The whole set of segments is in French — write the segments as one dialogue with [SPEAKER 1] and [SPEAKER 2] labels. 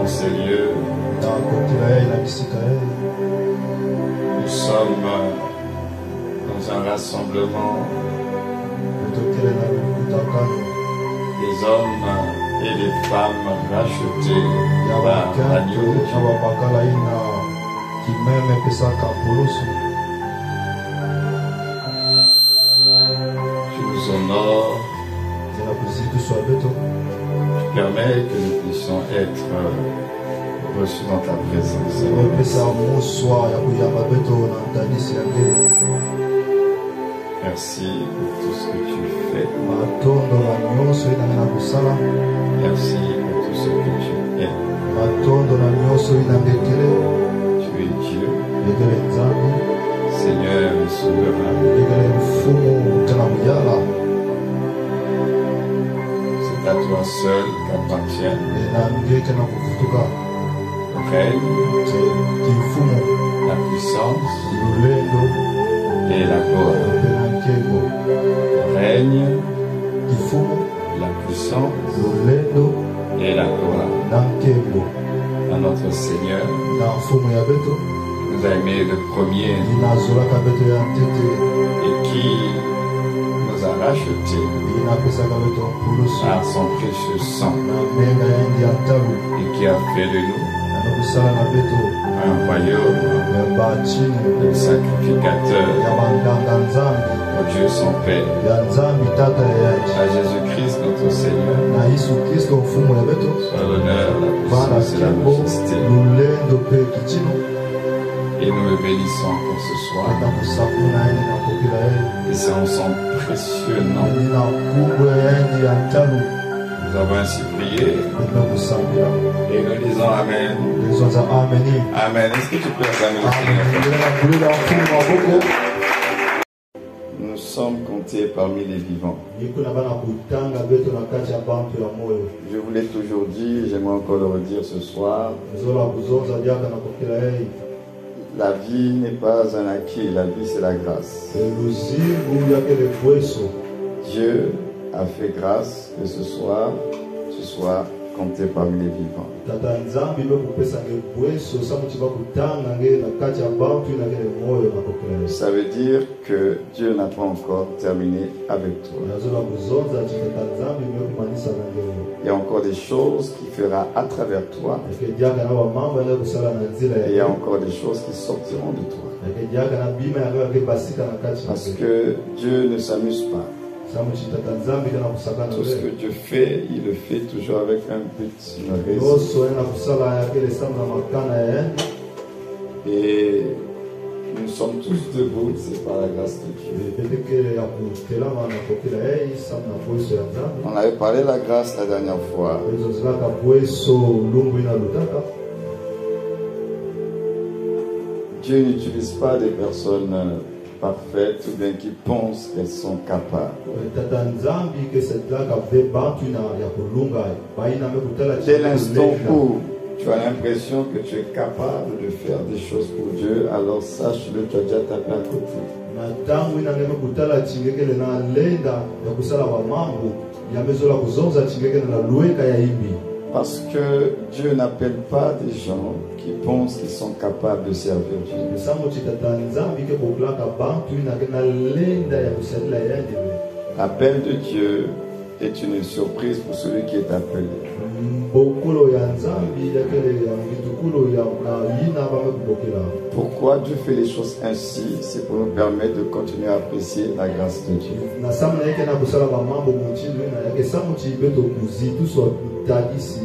[SPEAKER 1] dans ces lieux, nous sommes dans un rassemblement des hommes et des femmes rachetés par l'agneau. Tu nous honores, tu permets que nous puissions être reçus dans ta présence. Merci pour tout ce que tu fais. Merci pour tout ce que tu es. Tu es Dieu, Seigneur et souverain. C'est à toi seul qu'appartient le règne, la puissance et la gloire. Le règne, la puissance et la gloire à notre Seigneur. Nous a aimé le premier et qui nous a rachetés par son précieux sang et qui a fait de nous un royaume de sacrificateurs au Dieu son Père, à Jésus-Christ notre Seigneur, soit l'honneur, la puissance et la majesté. Et nous le bénissons encore ce soir. Et c'est en son précieux nom. Nous avons ainsi prié. Et nous disons Amen. Amen. Est-ce que tu peux acclamer le Seigneur? Nous sommes comptés parmi les vivants. Je vous l'ai toujours dit, j'aimerais encore le redire ce soir. La vie n'est pas un acquis, la vie c'est la grâce. Dieu a fait grâce que ce soir, tu sois compté parmi les vivants. Ça veut dire que Dieu n'a pas encore terminé avec toi. Il y a encore des choses qu'il fera à travers toi. Et il y a encore des choses qui sortiront de toi. Parce que Dieu ne s'amuse pas. Tout ce que Dieu fait, il le fait toujours avec un but, une raison. Et nous sommes tous debout, c'est par la grâce de Dieu. On avait parlé de la grâce la dernière fois. Dieu n'utilise pas des personnes parfaites ou bien qui pensent qu'elles sont capables. Dès l'instant où tu as l'impression que tu es capable de faire des choses pour Dieu, alors sache-le, tu as déjà tapé à côté. Parce que Dieu n'appelle pas des gens qui pensent qu'ils sont capables de servir Dieu. L'appel de Dieu est une surprise pour celui qui est appelé. Pourquoi Dieu fait les choses ainsi? C'est pour nous permettre de continuer à apprécier la grâce de Dieu.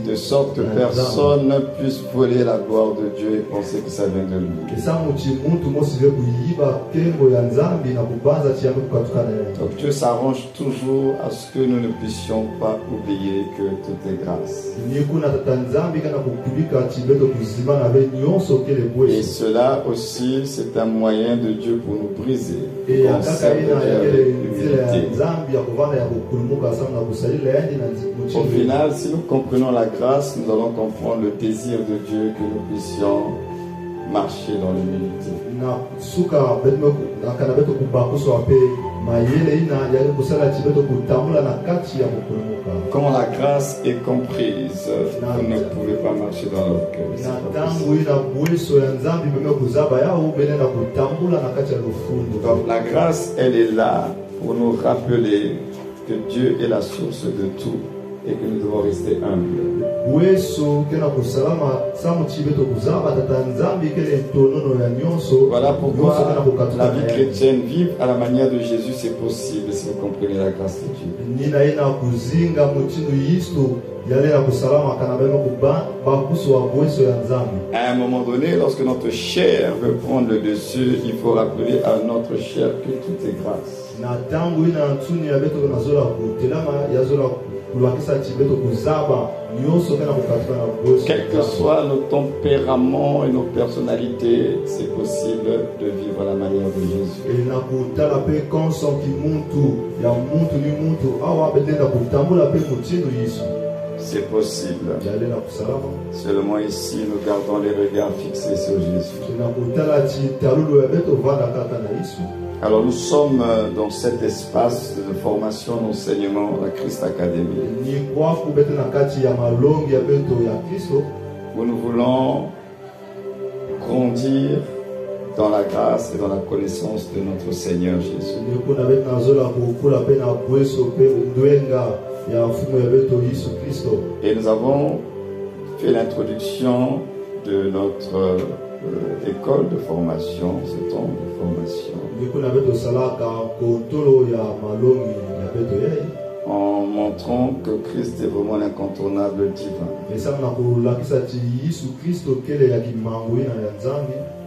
[SPEAKER 1] De sorte que personne ne puisse voler la gloire de Dieu et penser que ça vient de lui. Donc Dieu s'arrange toujours à ce que nous ne puissions pas oublier que tout est grâce. Et cela aussi, c'est un moyen de Dieu pour nous briser. On sert de Dieu avec humilité. Au final, si nous comprenons la grâce, nous allons comprendre le désir de Dieu que nous puissions marcher dans l'humilité. Quand la grâce est comprise, vous ne pouvez pas marcher dans l'orgueil. Donc la grâce, elle est là pour nous rappeler que Dieu est la source de tout et que nous devons rester humbles. Voilà pourquoi la vie chrétienne, vivre à la manière de Jésus, c'est possible si vous comprenez la grâce de Dieu. À un moment donné, lorsque notre chair veut prendre le dessus, il faut rappeler à notre chair que tout est grâce. Quel que soit nos tempéraments et nos personnalités, c'est possible de vivre à la manière de Jésus. C'est possible. Seulement ici, nous gardons les regards fixés sur Jésus. Alors nous sommes dans cet espace de formation, d'enseignement, la Christ Academy, où nous voulons grandir dans la grâce et dans la connaissance de notre Seigneur Jésus. Et nous avons fait l'introduction de notre école de formation, ce temps de formation, en montrant que Christ est vraiment l'incontournable divin.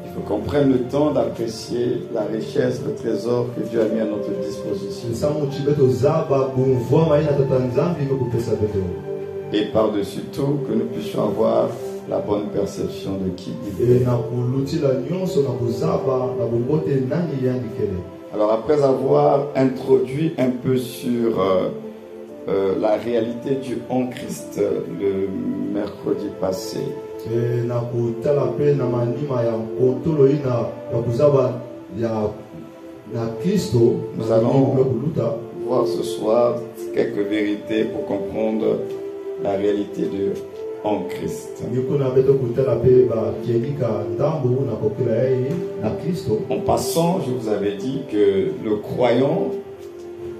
[SPEAKER 1] Il faut qu'on prenne le temps d'apprécier la richesse, le trésor que Dieu a mis à notre disposition. Et par-dessus tout, que nous puissions avoir la bonne perception de qui il est. Alors après avoir introduit un peu sur la réalité du en Christ le mercredi passé, nous allons voir ce soir quelques vérités pour comprendre la réalité de en Christ. En passant, je vous avais dit que le croyant,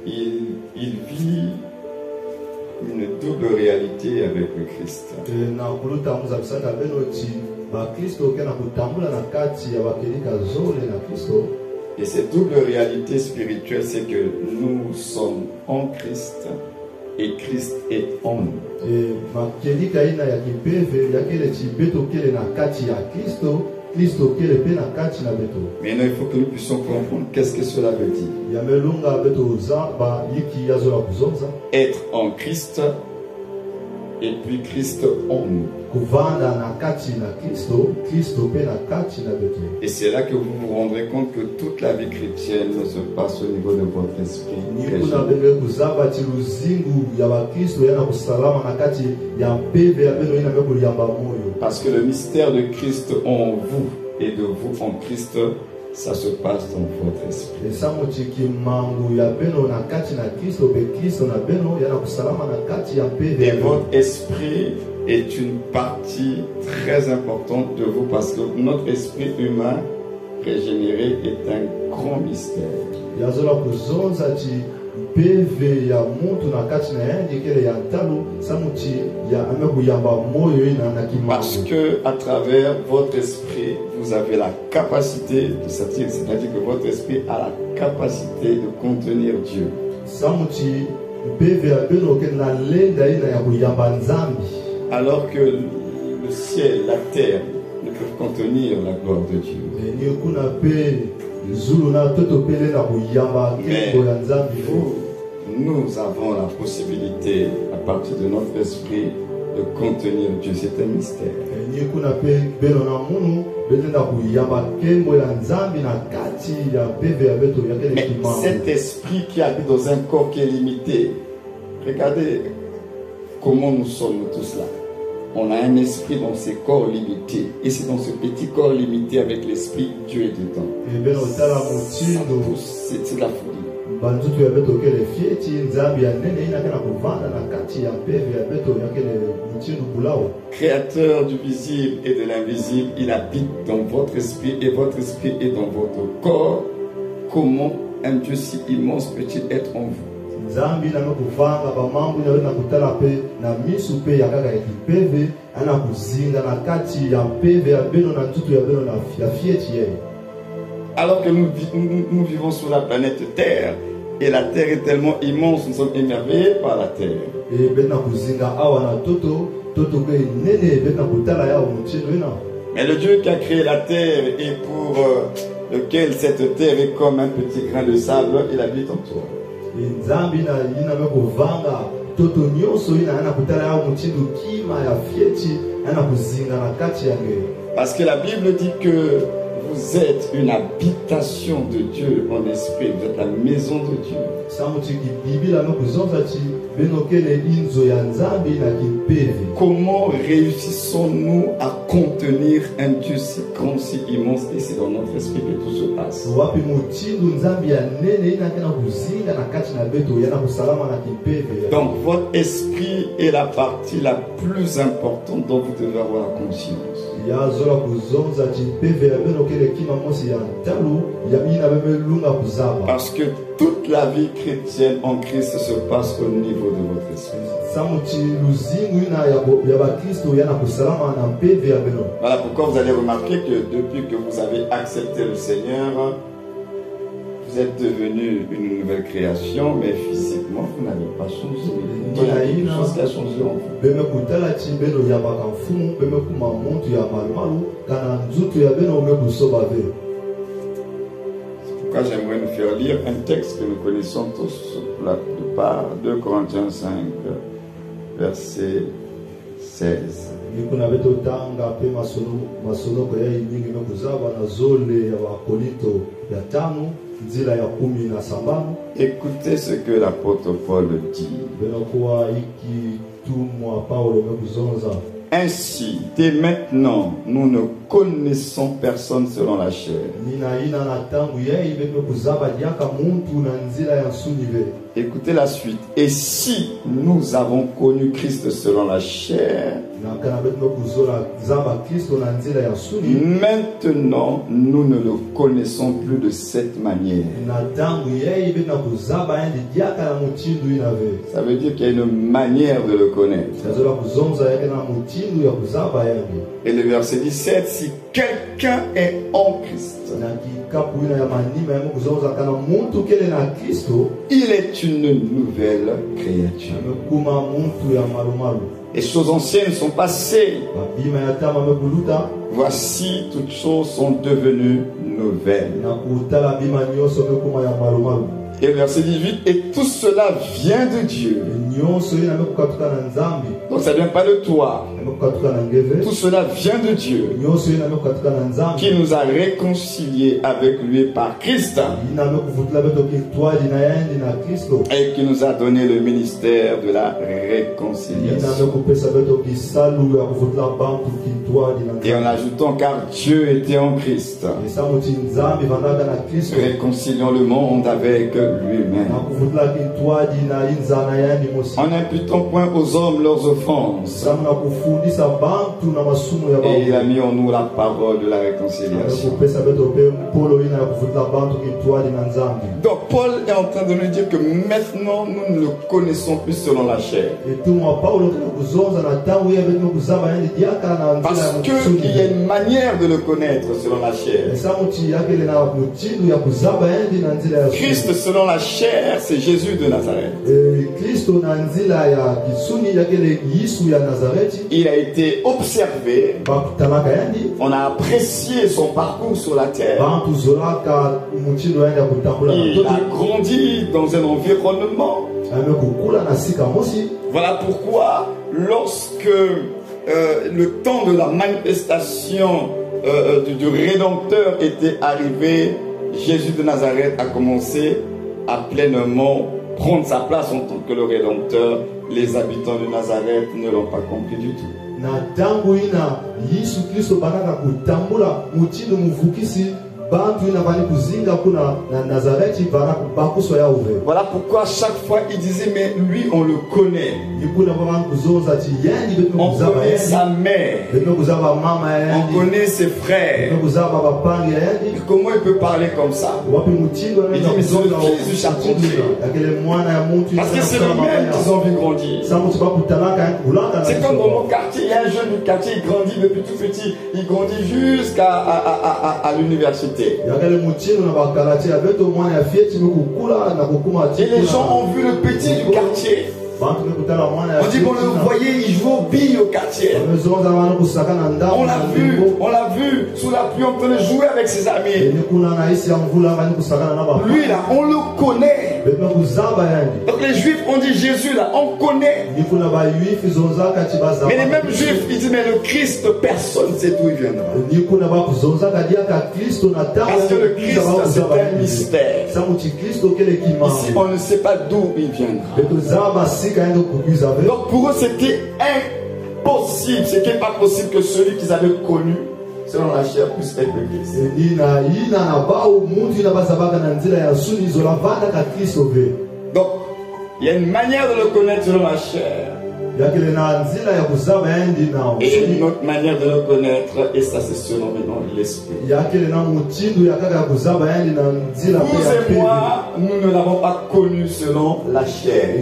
[SPEAKER 1] il vit une double réalité avec le Christ. Et cette double réalité spirituelle, c'est que nous sommes en Christ et Christ est en nous. Maintenant, il faut que nous puissions comprendre qu'est-ce que cela veut dire. Être en Christ et puis Christ en nous. Et c'est là que vous vous rendrez compte que toute la vie chrétienne se passe au niveau de votre esprit. Parce que le mystère de Christ en vous et de vous en Christ, ça se passe dans votre esprit. Et votre esprit est une partie très importante de vous parce que notre esprit humain régénéré est un grand mystère. Parce que à travers votre esprit, vous avez la capacité, c'est-à-dire que votre esprit a la capacité de contenir Dieu. Alors que le ciel, la terre ne peuvent contenir la gloire de Dieu. Mais nous avons la possibilité, à partir de notre esprit, de contenir Dieu. C'est un mystère. Mais cet esprit qui habite dans un corps qui est limité, regardez comment nous sommes tous là. On a un esprit dans ces corps limités. Et c'est dans ce petit corps limité avec l'esprit, Dieu est dedans. C'est de la folie. Créateur du visible et de l'invisible, il habite dans votre esprit et votre esprit est dans votre corps. Comment un Dieu si immense peut-il être en vous? Alors que nous vivons sur la planète Terre, et la Terre est tellement immense, nous sommes émerveillés par la Terre. Mais le Dieu qui a créé la Terre et pour lequel cette Terre est comme un petit grain de sable, il habite en toi. Parce que la Bible dit que vous êtes une habitation de Dieu en esprit, vous êtes la maison de Dieu. Comment réussissons-nous à contenir un Dieu si grand, si immense, et c'est dans notre esprit que tout se passe? Donc votre esprit est la partie la plus importante dont vous devez avoir la conscience. Parce que toute la vie chrétienne en Christ se passe au niveau de votre esprit. Voilà pourquoi vous allez remarquer que depuis que vous avez accepté le Seigneur, vous êtes devenu une nouvelle création, mais physiquement, vous n'avez pas changé. Il y a quelque chose qui a changé en vous. C'est pourquoi j'aimerais nous faire lire un texte que nous connaissons tous de part, 2 Corinthiens 5, verset 16. Écoutez ce que l'apôtre Paul dit. Ainsi, dès maintenant, nous ne connaissons personne selon la chair. Écoutez la suite. Et si nous avons connu Christ selon la chair, maintenant nous ne le connaissons plus de cette manière. Ça veut dire qu'il y a une manière de le connaître. Et le verset 17, si quelqu'un est en Christ, il est une nouvelle créature. Les choses anciennes sont passées. Voici, toutes choses sont devenues nouvelles. Et verset 18, et tout cela vient de Dieu. Donc ça ne vient pas de toi. Tout cela vient de Dieu, qui nous a réconciliés avec lui par Christ et qui nous a donné le ministère de la réconciliation. Et en ajoutant, car Dieu était en Christ, réconciliant le monde avec lui-même, en n'imputant point aux hommes leurs offenses. Et il a mis en nous la parole de la réconciliation. Donc Paul est en train de nous dire que maintenant nous ne le connaissons plus selon la chair. Parce qu'il y a une manière de le connaître selon la chair. Christ selon la chair, c'est Jésus de Nazareth. Il a été observé. On a apprécié son parcours sur la terre. Il a grandi dans un environnement. Voilà pourquoi lorsque le temps de la manifestation du Rédempteur était arrivé, Jésus de Nazareth a commencé à pleinement prendre sa place en tant que le Rédempteur. Les habitants de Nazareth ne l'ont pas compris du tout. Voilà pourquoi chaque fois il disait, mais lui on le connaît. On connaît sa mère. On connaît ses frères. Comment il peut parler comme ça? Il dit, mais c'est le fils du charpentier. Parce que c'est le même qu'ils ont vu grandir. C'est comme dans mon quartier, il y a un jeune du quartier, il grandit depuis tout petit. Il grandit jusqu'à l'université. Et les gens ont vu le petit du quartier. On dit qu'on le voyait, il jouait aux billes au quartier. On l'a vu sous la pluie en train de jouer avec ses amis. Lui là, on le connaît. Donc les juifs ont dit Jésus là, on connaît. Mais les mêmes juifs, ils disent mais le Christ, personne ne sait d'où il viendra. Parce que le Christ, c'est un mystère. Ici, on ne sait pas d'où il viendra. Donc pour eux c'était impossible, c'était pas possible que celui qu'ils avaient connu selon la chair puisse être le Christ. Donc il y a une manière de le connaître selon la chair et une autre manière de le connaître, et ça c'est selon maintenant l'esprit. Vous et moi, nous ne l'avons pas connu selon la chair.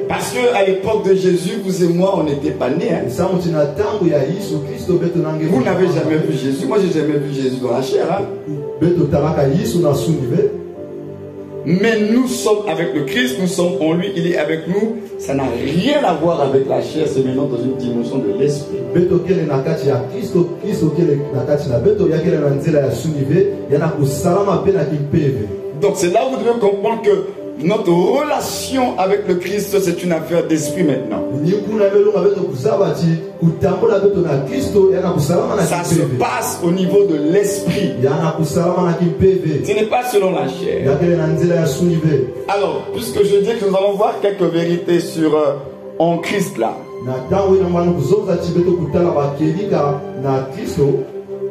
[SPEAKER 1] Parce qu'à l'époque de Jésus, vous et moi, on n'était pas nés. Hein. Vous n'avez jamais vu Jésus. Moi, j'ai jamais vu Jésus dans la chair. Hein. Mais nous sommes avec le Christ, nous sommes en lui, il est avec nous. Ça n'a rien à voir avec la chair, c'est maintenant dans une dimension de l'esprit. Donc c'est là où vous devez comprendre que notre relation avec le Christ, c'est une affaire d'esprit maintenant. Ça se passe au niveau de l'esprit. Ce n'est pas selon la chair. Alors, puisque je dis que nous allons voir quelques vérités sur en Christ là.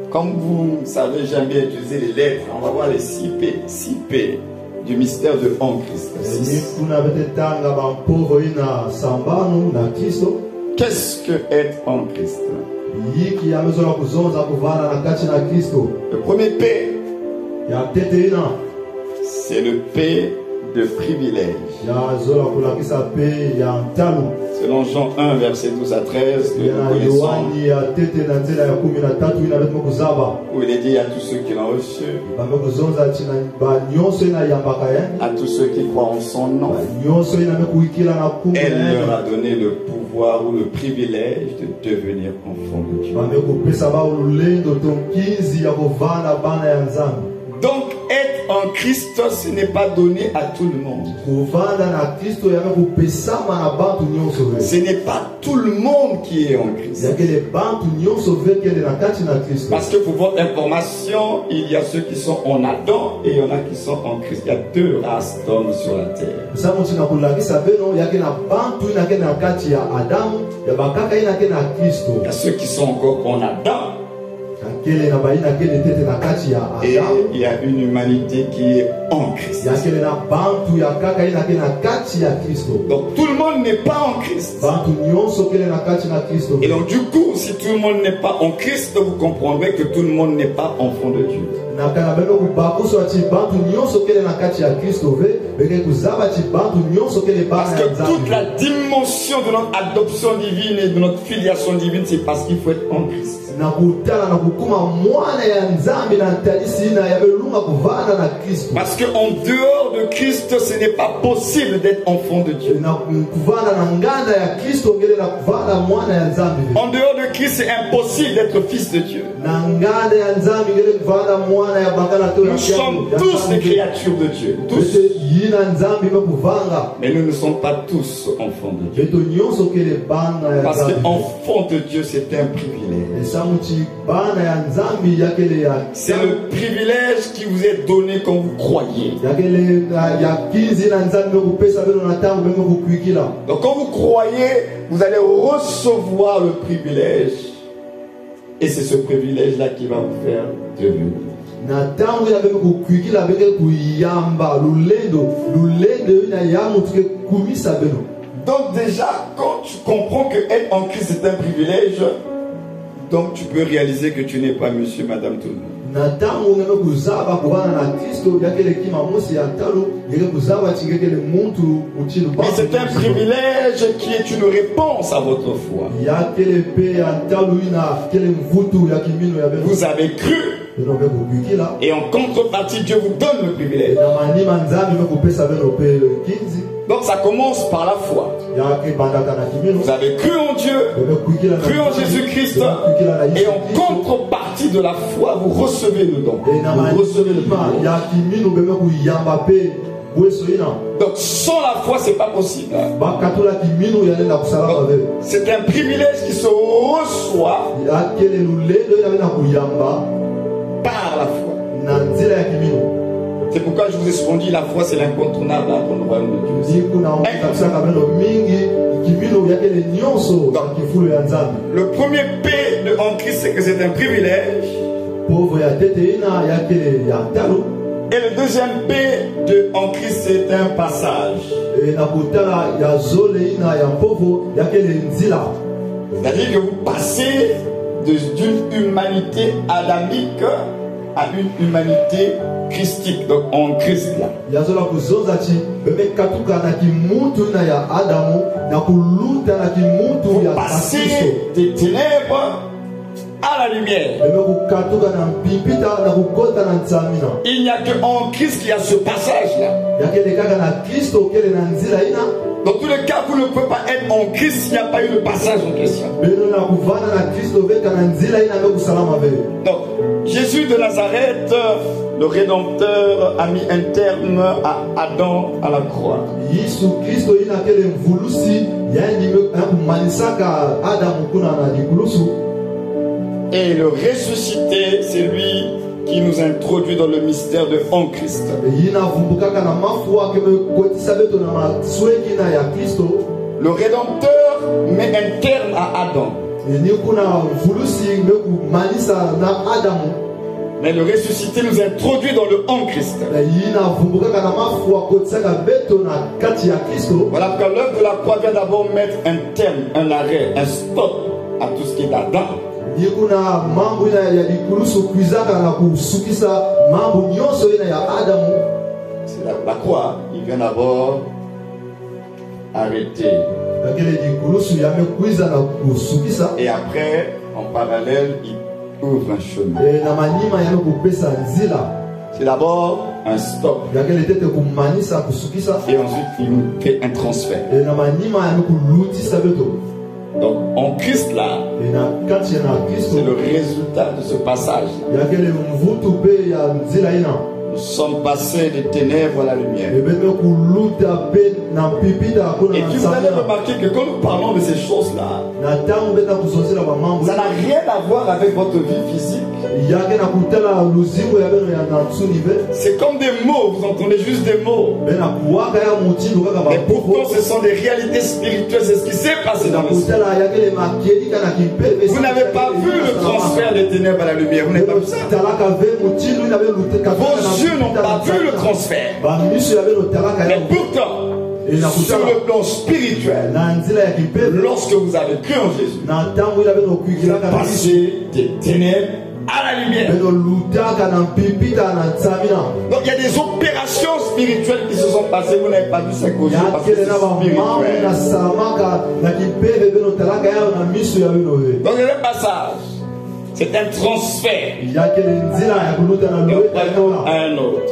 [SPEAKER 1] Comme vous savez, j'aime bien utiliser les lettres. On va voir les 6 P. 6 P. Du mystère de en Christ. Qu'est-ce que être en Christ? Le premier P, c'est le P de privilège. Selon Jean 1, verset 12 à 13, où il est dit à tous ceux qui l'ont reçu, à tous ceux qui croient en son nom, elle leur a donné le pouvoir ou le privilège de devenir enfants de Dieu. Donc, être en Christ, ce n'est pas donné à tout le monde. Ce n'est pas tout le monde qui est en Christ. Parce que pour votre information, il y a ceux qui sont en Adam et il y en a qui sont en Christ. Il y a 2 races d'hommes sur la terre. Il y a ceux qui sont encore en Adam. Et il y a une humanité qui est en Christ. Donc tout le monde n'est pas en Christ. Et donc du coup, si tout le monde n'est pas en Christ, vous comprendrez que tout le monde n'est pas enfant de Dieu. Parce que toute la dimension de notre adoption divine et de notre filiation divine, c'est parce qu'il faut être en Christ. Parce qu'en dehors de Christ, ce n'est pas possible d'être enfant de Dieu. En dehors de Christ, c'est impossible d'être fils de Dieu. Nous sommes tous des créatures de Dieu. Tous. Mais nous ne sommes pas tous enfants de Dieu. Parce qu'enfant de Dieu, c'est un privilège. C'est le privilège qui vous est donné quand vous croyez. Donc quand vous croyez, vous allez recevoir le privilège Et c'est ce privilège-là qui va vous faire devenir. Donc déjà, quand tu comprends que être en Christ est un privilège, donc tu peux réaliser que tu n'es pas monsieur, madame, tout le monde. Mais c'est un privilège qui est une réponse à votre foi. Vous avez cru. Et en contrepartie, Dieu vous donne le privilège. Donc ça commence par la foi. Vous avez cru en Dieu, cru en Jésus-Christ, et en contrepartie de la foi, vous recevez le don. Vous recevez le privilège. Donc sans la foi, c'est pas possible. C'est un privilège qui se reçoit par la foi. C'est pourquoi je vous ai souvent dit, la foi c'est l'incontournable dans le royaume de Dieu. Le premier P en Christ, c'est que c'est un privilège. Et le deuxième P en Christ, c'est un passage. C'est-à-dire que vous passez d'une humanité adamique à une humanité christique, donc en Christ là. Vous passez des ténèbres à la lumière. Il n'y a que en Christ qu'il y a ce passage là. Dans tous les cas, vous ne pouvez pas être en Christ s'il n'y a pas eu le passage en question. Donc, Jésus de Nazareth, le Rédempteur, a mis un terme à Adam à la croix. Et le ressuscité, c'est lui qui nous introduit dans le mystère de en Christ. Le Rédempteur met un terme à Adam. Mais le ressuscité nous introduit dans le en Christ. Voilà pourquoi l'œuvre de la croix vient d'abord mettre un terme, un arrêt, un stop à tout ce qui est d'Adam. C'est la croix, il vient d'abord arrêter. Et après, en parallèle, il ouvre un chemin. C'est d'abord un stop. Et ensuite, il nous fait un transfert. Donc en Christ là, c'est le résultat de ce passage. Nous sommes passés des ténèbres à la lumière. Et puis vous allez remarquer que quand nous parlons de ces choses-là, ça n'a rien à voir avec votre vie physique. C'est comme des mots, vous entendez juste des mots. Mais pourtant ce sont des réalités spirituelles, c'est ce qui s'est passé dans le ciel. Vous n'avez pas vu le transfert des ténèbres à la lumière, vous n'avez pas vu ça. Vos yeux n'ont pas vu le transfert. Mais pourtant, sur le plan spirituel, lorsque vous avez cru en Jésus, vous passez des ténèbres à la lumière. Donc il y a des opérations spirituelles qui se sont passées. Vous n'avez pas vu ça qu'aux yeux parce que c'est spirituel. Donc il y a un passage. C'est un transfert d'un royaume à un autre.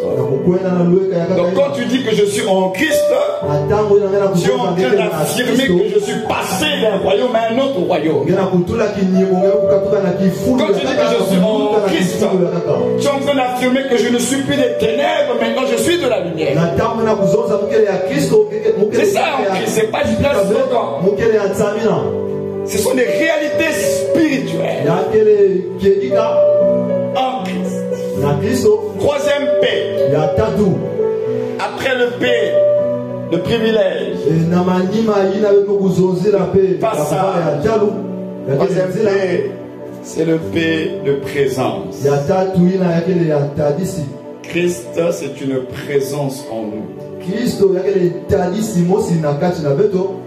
[SPEAKER 1] Donc quand tu dis que je suis en Christ, tu es en train d'affirmer que je suis passé d'un royaume à un autre royaume. Quand tu dis que je suis en Christ, tu es en train d'affirmer que je ne suis plus des ténèbres, maintenant je suis de la lumière. C'est ça en Christ, c'est pas juste un slogan. Ce sont des réalités spirituelles en Christ. Troisième P. Après le P, le privilège. Passage. Troisième P, C'est le P de présence. Christ, c'est une présence en nous.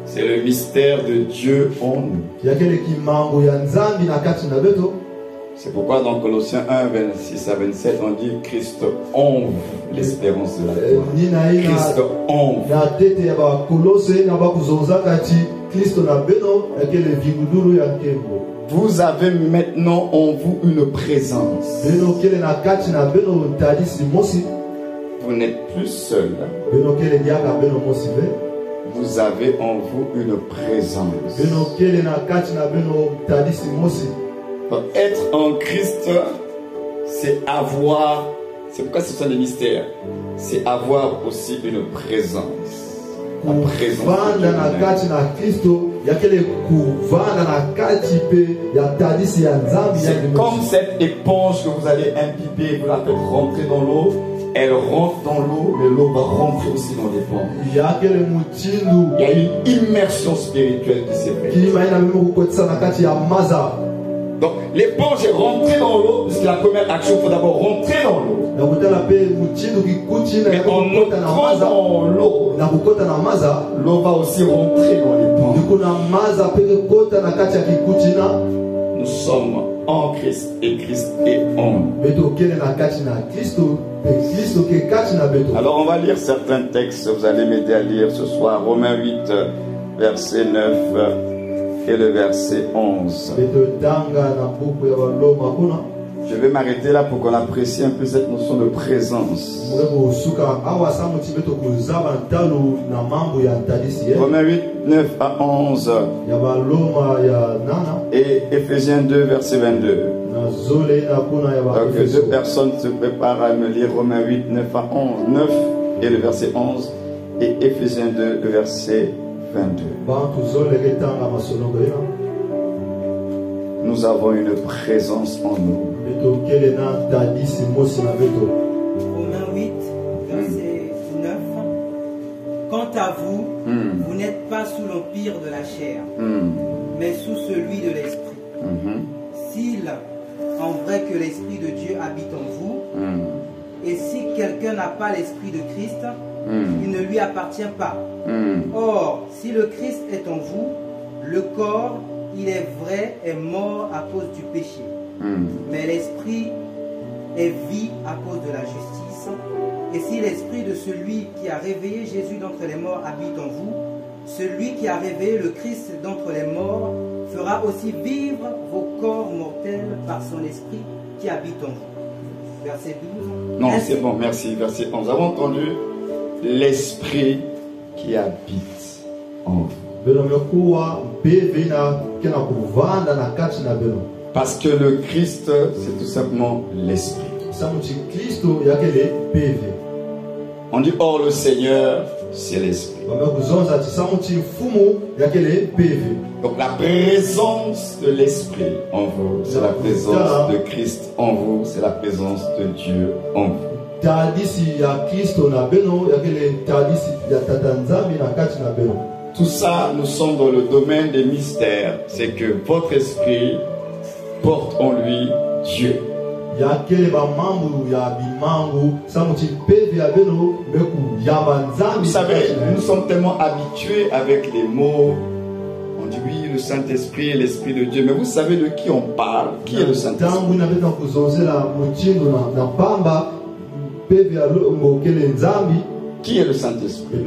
[SPEAKER 1] C'est le mystère de Dieu en nous. C'est pourquoi dans Colossiens 1, 26 à 27, on dit Christ onve l'espérance de la gloire. Christ onve. Vous avez maintenant en vous une présence. Vous n'êtes plus seul. Vous avez en vous une présence. Donc, être en Christ, c'est avoir, c'est pourquoi ce sont des mystères, c'est avoir aussi une présence. La présence de Dieu. C'est comme cette éponge que vous allez imbiber, vous la faites rentrer dans l'eau. Elle rentre dans l'eau, mais l'eau va rentrer aussi dans l'éponge. Il y a une immersion spirituelle qui s'est faite. Donc l'éponge est rentrée dans l'eau, parce que la première action, il faut d'abord rentrer dans l'eau. Mais en entrant dans l'eau, l'eau va aussi rentrer dans l'éponge. Nous sommes en Christ et Christ est en nous. Alors on va lire certains textes, vous allez m'aider à lire ce soir. Romains 8, verset 9 et le verset 11. Je vais m'arrêter là pour qu'on apprécie un peu cette notion de présence. Romains 8, 9 à 11 et Ephésiens 2, verset 22. Donc deux personnes se préparent à me lire Romains 8, 9 à 11, 9 et le verset 11 et Ephésiens 2, le verset 22. Nous avons une présence en nous.
[SPEAKER 2] Romains 8, verset 9. Quant à vous, vous n'êtes pas sous l'empire de la chair, mais sous celui de l'esprit. S'il en vrai que l'esprit de Dieu habite en vous, et si quelqu'un n'a pas l'esprit de Christ, il ne lui appartient pas. Or, si le Christ est en vous, le corps, il est vrai, est mort à cause du péché. Mais l'esprit est vie à cause de la justice. Et si l'esprit de celui qui a réveillé Jésus d'entre les morts habite en vous, celui qui a réveillé le Christ d'entre les morts fera aussi vivre vos corps mortels par son esprit qui habite en vous. Verset 12.
[SPEAKER 1] Non, c'est bon, merci. Verset 11. Nous avons entendu l'esprit qui habite en vous. Parce que le Christ, c'est tout simplement l'esprit. On dit or le Seigneur, c'est l'esprit. Donc la présence de l'esprit en vous, c'est la présence de Christ en vous, c'est la présence de Dieu en vous. Tout ça, nous sommes dans le domaine des mystères. C'est que votre esprit porte en lui Dieu. Vous savez, nous sommes tellement habitués avec les mots. On dit oui, le Saint-Esprit et l'Esprit de Dieu. Mais vous savez de qui on parle? Qui est le Saint-Esprit? Qui est le Saint-Esprit?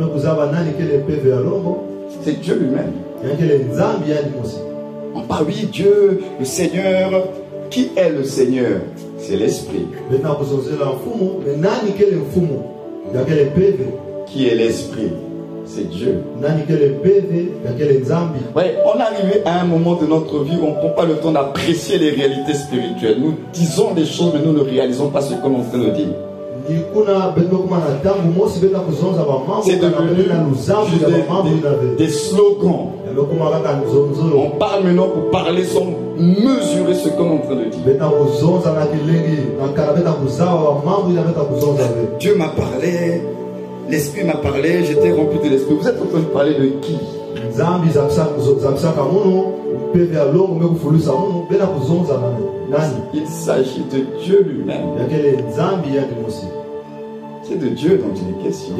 [SPEAKER 1] C'est Dieu lui-même. On parle, oui, Dieu, le Seigneur. Qui est le Seigneur? C'est l'Esprit. Qui est l'Esprit? C'est Dieu. Ouais, on est arrivé à un moment de notre vie où on ne prend pas le temps d'apprécier les réalités spirituelles. Nous disons des choses, mais nous ne réalisons pas ce que l'on est en train de dire. C'est devenu des slogans. On parle maintenant pour parler sans mesurer ce qu'on est en train de dire. Dieu m'a parlé, l'Esprit m'a parlé, j'étais rempli de l'Esprit. Vous êtes en train de parler de qui? Il s'agit de Dieu lui-même. C'est de Dieu dont il est question.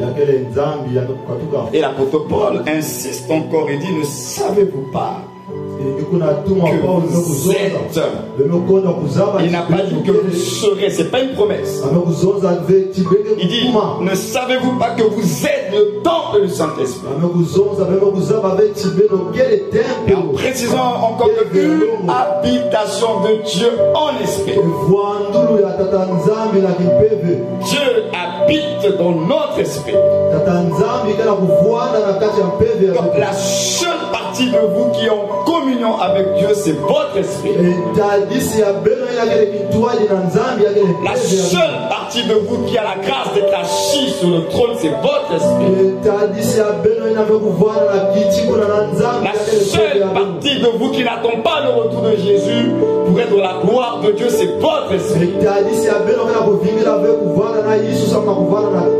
[SPEAKER 1] Et l'apôtre Paul insiste encore et dit, ne savez-vous pas que vous êtes. Il n'a pas dit que vous serez, c'est pas une promesse. Il dit, ne savez-vous pas que vous êtes le temple du Saint-Esprit? Et en précisant encore une habitation de Dieu en esprit. Dieu habite dans notre esprit. Donc la seule partie de vous qui est en communion avec Dieu, c'est votre esprit. La seule partie de vous qui a la grâce d'être assis sur le trône, c'est votre esprit. La seule partie de vous qui n'attend pas le retour de Jésus pour être la gloire de Dieu, c'est votre esprit.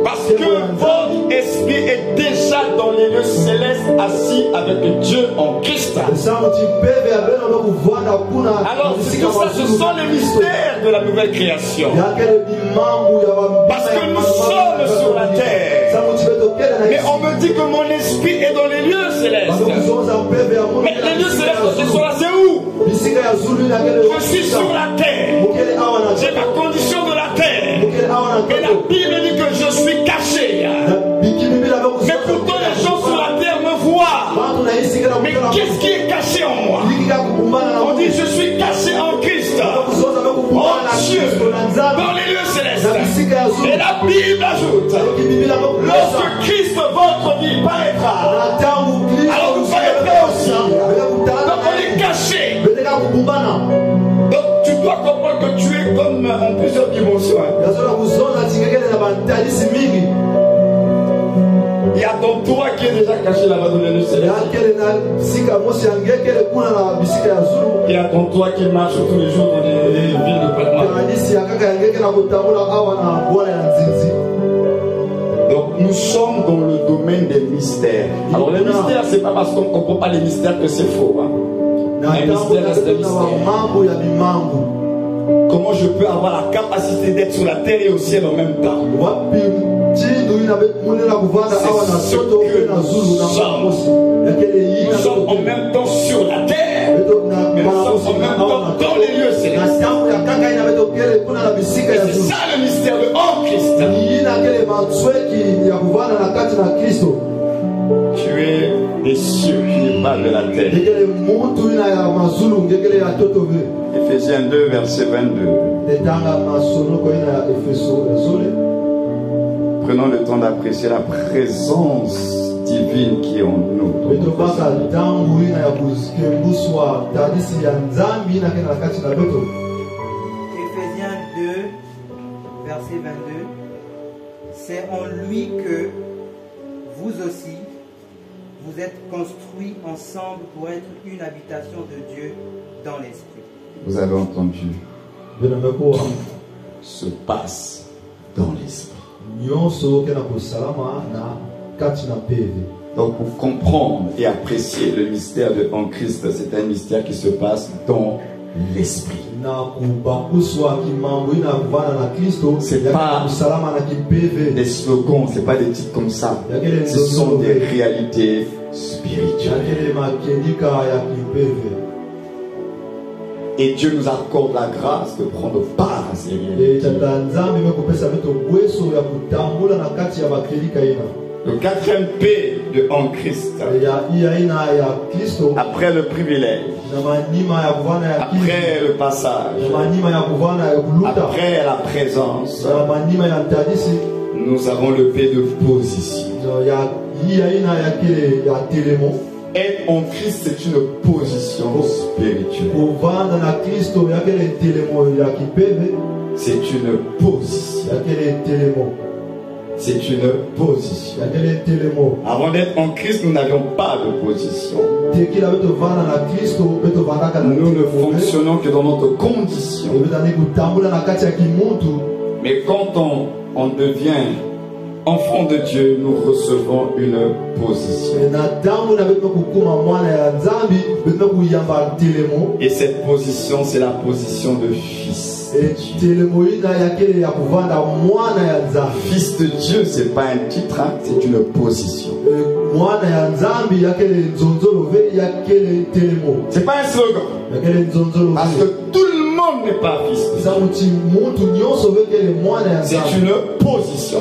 [SPEAKER 1] Parce que votre esprit est déjà dans les lieux célestes, assis avec Dieu en Christ. Alors, c'est pour ça, ce sont les mystères de la nouvelle création. Parce que nous sommes sur la terre. Mais on me dit que mon esprit est dans les lieux célestes. Mais les lieux célestes, ce sont là, c'est où? Je suis sur la terre. J'ai ma condition de la terre. Et la Bible dit que je suis caché. Mais pourtant les gens sur la terre me voient. Mais qu'est-ce qui est caché en moi? On dit je suis caché en Christ. Oh Dieu, dans les lieux célestes. Et la Bible ajoute, lorsque Christ votre vie paraîtra, alors vous paraîtrez aussi. Donc on est caché. Donc tu dois comprendre que tu es comme en plusieurs dimensions. Il y a ton toit qui est déjà caché là-bas dans les lieux célestes. Il y a ton toit qui marche tous les jours dans les villes de Palma. Donc nous sommes dans le domaine des mystères. Alors les mystères, c'est pas parce qu'on ne comprend pas les mystères que c'est faux. Un mystère reste un mystère. Comment je peux avoir la capacité d'être sur la terre et au ciel en même temps? C'est ce que nous sommes en même temps sur la terre, mais nous sommes en même temps dans les lieux célestes. Et c'est ça le mystère de en Christ. Tu es des cieux, tu n'es pas de la terre. Ephésiens 2, verset 22. Prenons le temps d'apprécier la présence divine qui est en nous.
[SPEAKER 2] Ephésiens 2, verset 22. C'est en lui que vous aussi, vous êtes construits ensemble pour être une habitation de Dieu dans l'esprit.
[SPEAKER 1] Vous avez entendu, se passe dans l'esprit. Donc pour comprendre et apprécier le mystère de en Christ, c'est un mystère qui se passe dans l'esprit. C'est pas des slogans, c'est pas des titres comme ça. Ce sont des réalités spirituelles. Et Dieu nous accorde la grâce de prendre part à ces réalités. Le quatrième P de en Christ, après le privilège, après le passage, après la présence, nous avons le P de position. Être en Christ, c'est une position spirituelle. C'est une position. C'est une position. Avant d'être en Christ, nous n'avions pas de position. Nous ne fonctionnons que dans notre condition. Mais quand on devient enfants de Dieu, nous recevons une position. Et cette position, c'est la position de fils. Fils de Dieu, c'est pas un titre, hein, c'est une position. C'est pas un slogan. Parce que tout le monde n'est pas fils de Dieu. C'est une position.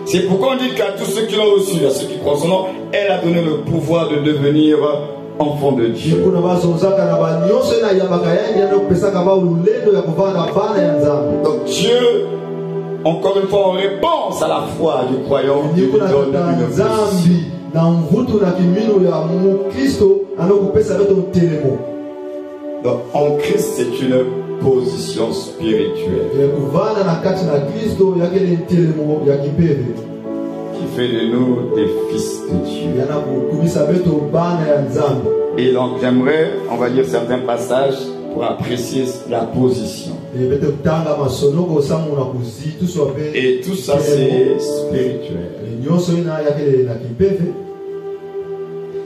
[SPEAKER 1] C'est pourquoi on dit qu'à tous ceux qui l'ont reçu, à ceux qui croient son nom, elle a donné le pouvoir de devenir enfant de Dieu. Donc Dieu, encore une fois, en réponse à la foi du croyant, il lui donne une position. Donc en Christ, c'est une position spirituelle qui fait de nous des fils de Dieu. Et donc j'aimerais, on va lire certains passages pour apprécier la position. Et tout ça c'est spirituel.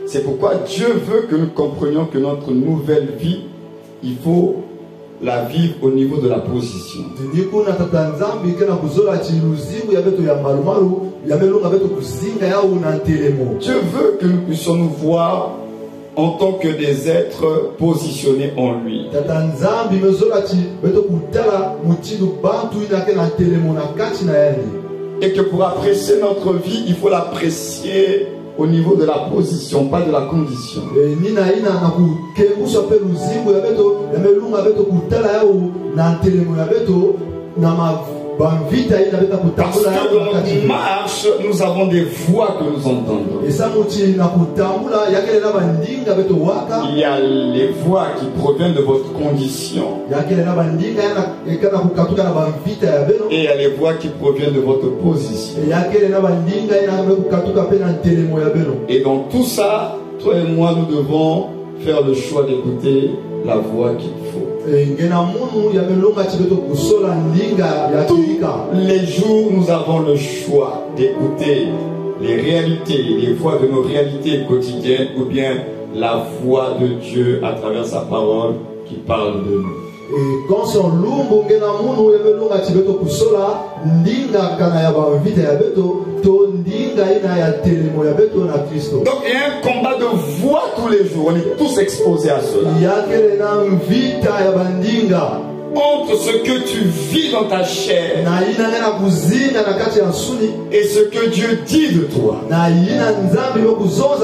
[SPEAKER 1] C'est pourquoi Dieu veut que nous comprenions que notre nouvelle vie, il faut la vivre au niveau de la position. Dieu veut que nous puissions nous voir en tant que des êtres positionnés en lui. Et que pour apprécier notre vie, il faut l'apprécier au niveau de la position, pas de la condition. Parce que dans notre marche, nous avons des voix que nous entendons. Il y a les voix qui proviennent de votre condition. Et il y a les voix qui proviennent de votre position. Et dans tout ça, toi et moi, nous devons faire le choix d'écouter la voix qu'il faut. Tous les jours, nous avons le choix d'écouter les réalités, les voix de nos réalités quotidiennes, ou bien la voix de Dieu à travers sa parole qui parle de nous. Donc il y a un combat de voix tous les jours. On est tous exposés à cela. Entre ce que tu vis dans ta chair et ce que Dieu dit de toi.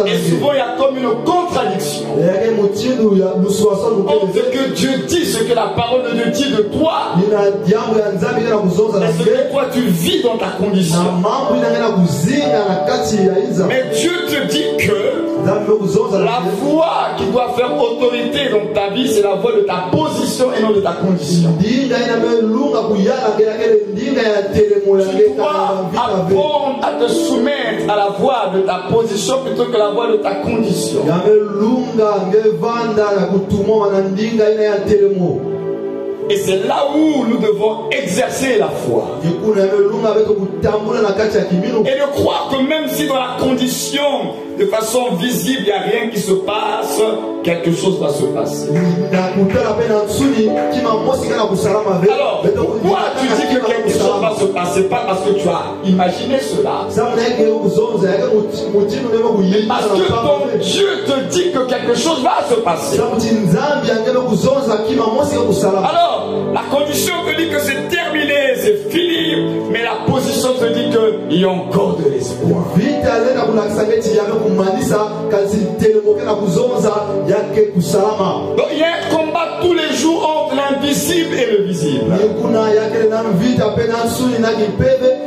[SPEAKER 1] Et souvent il y a comme une contradiction entre ce que Dieu dit, ce que la parole de Dieu dit de toi, et ce que toi tu vis dans ta condition. Mais Dieu te dit que la voix qui doit faire autorité dans ta vie, c'est la voix de ta position et non de ta condition. Tu dois apprendre à te soumettre à la voix de ta position plutôt que la voix de ta condition. Et c'est là où nous devons exercer la foi. Et de croire que même si dans la condition, de façon visible, il n'y a rien qui se passe, quelque chose va se passer. Alors, pourquoi tu dis que quelque chose va se passer? Pas parce que tu as imaginé cela. Mais parce que ton Dieu te dit que quelque chose va se passer. Alors, la condition te dit que c'est terminé, c'est fini, mais la position te dit qu'il y a encore de l'espoir. Donc il y a un combat tous les jours entre l'invisible et le visible.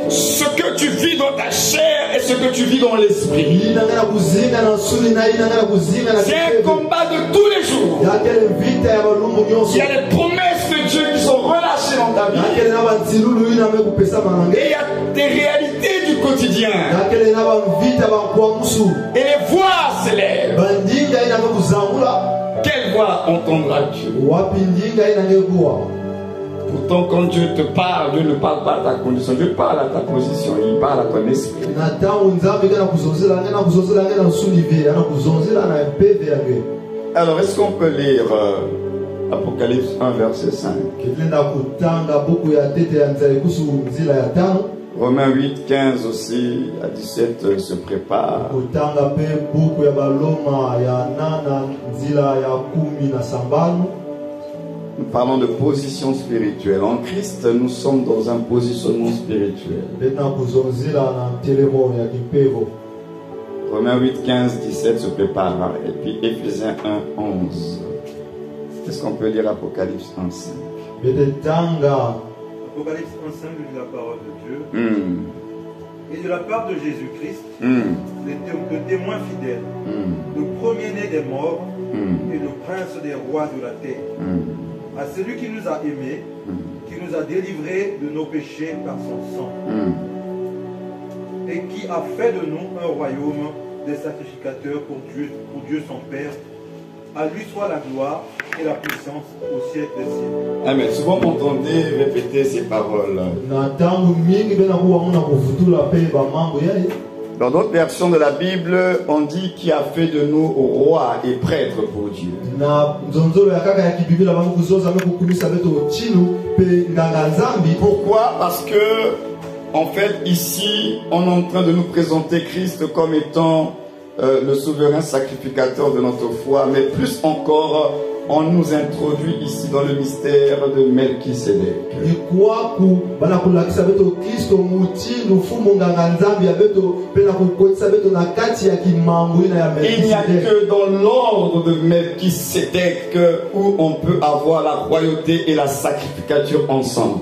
[SPEAKER 1] Ce que tu vis dans ta chair et ce que tu vis dans l'esprit. C'est un combat de tous les jours. Il y a les promesses de Dieu qui sont relâchées dans ta vie. Et il y a des réalités du quotidien. Et les voix s'élèvent. Quelle voix entendra Dieu? Pourtant, quand Dieu te parle, Dieu ne parle pas à ta condition, Dieu parle à ta position, il parle à ton esprit. Alors, est-ce qu'on peut lire Apocalypse 1, verset 5? Romains 8, 15 aussi à 17 se prépare. Nous parlons de position spirituelle. En Christ, nous sommes dans un positionnement spirituel. Romains 8, 15, 17 se prépare. Et puis Éphésiens 1, 11. Est-ce qu'on peut lire Apocalypse 1, 5?
[SPEAKER 3] Apocalypse 1,5 de la parole de Dieu. Et de la part de Jésus-Christ, le témoin fidèle, le premier-né des morts et le prince des rois de la terre, à celui qui nous a aimés, qui nous a délivrés de nos péchés par son sang, et qui a fait de nous un royaume des sacrificateurs pour Dieu son Père. À lui soit la gloire et la puissance au siècle des siècles.
[SPEAKER 1] Amen. Souvent vous entendez répéter ces paroles. Dans d'autres versions de la Bible, on dit qui a fait de nous rois et prêtres pour Dieu. Pourquoi? Parce que, en fait, ici, on est en train de nous présenter Christ comme étant le souverain sacrificateur de notre foi, mais plus encore, on nous introduit ici dans le mystère de Melchisédek. Il n'y a que dans l'ordre de Melchisédek où on peut avoir la royauté et la sacrificature ensemble.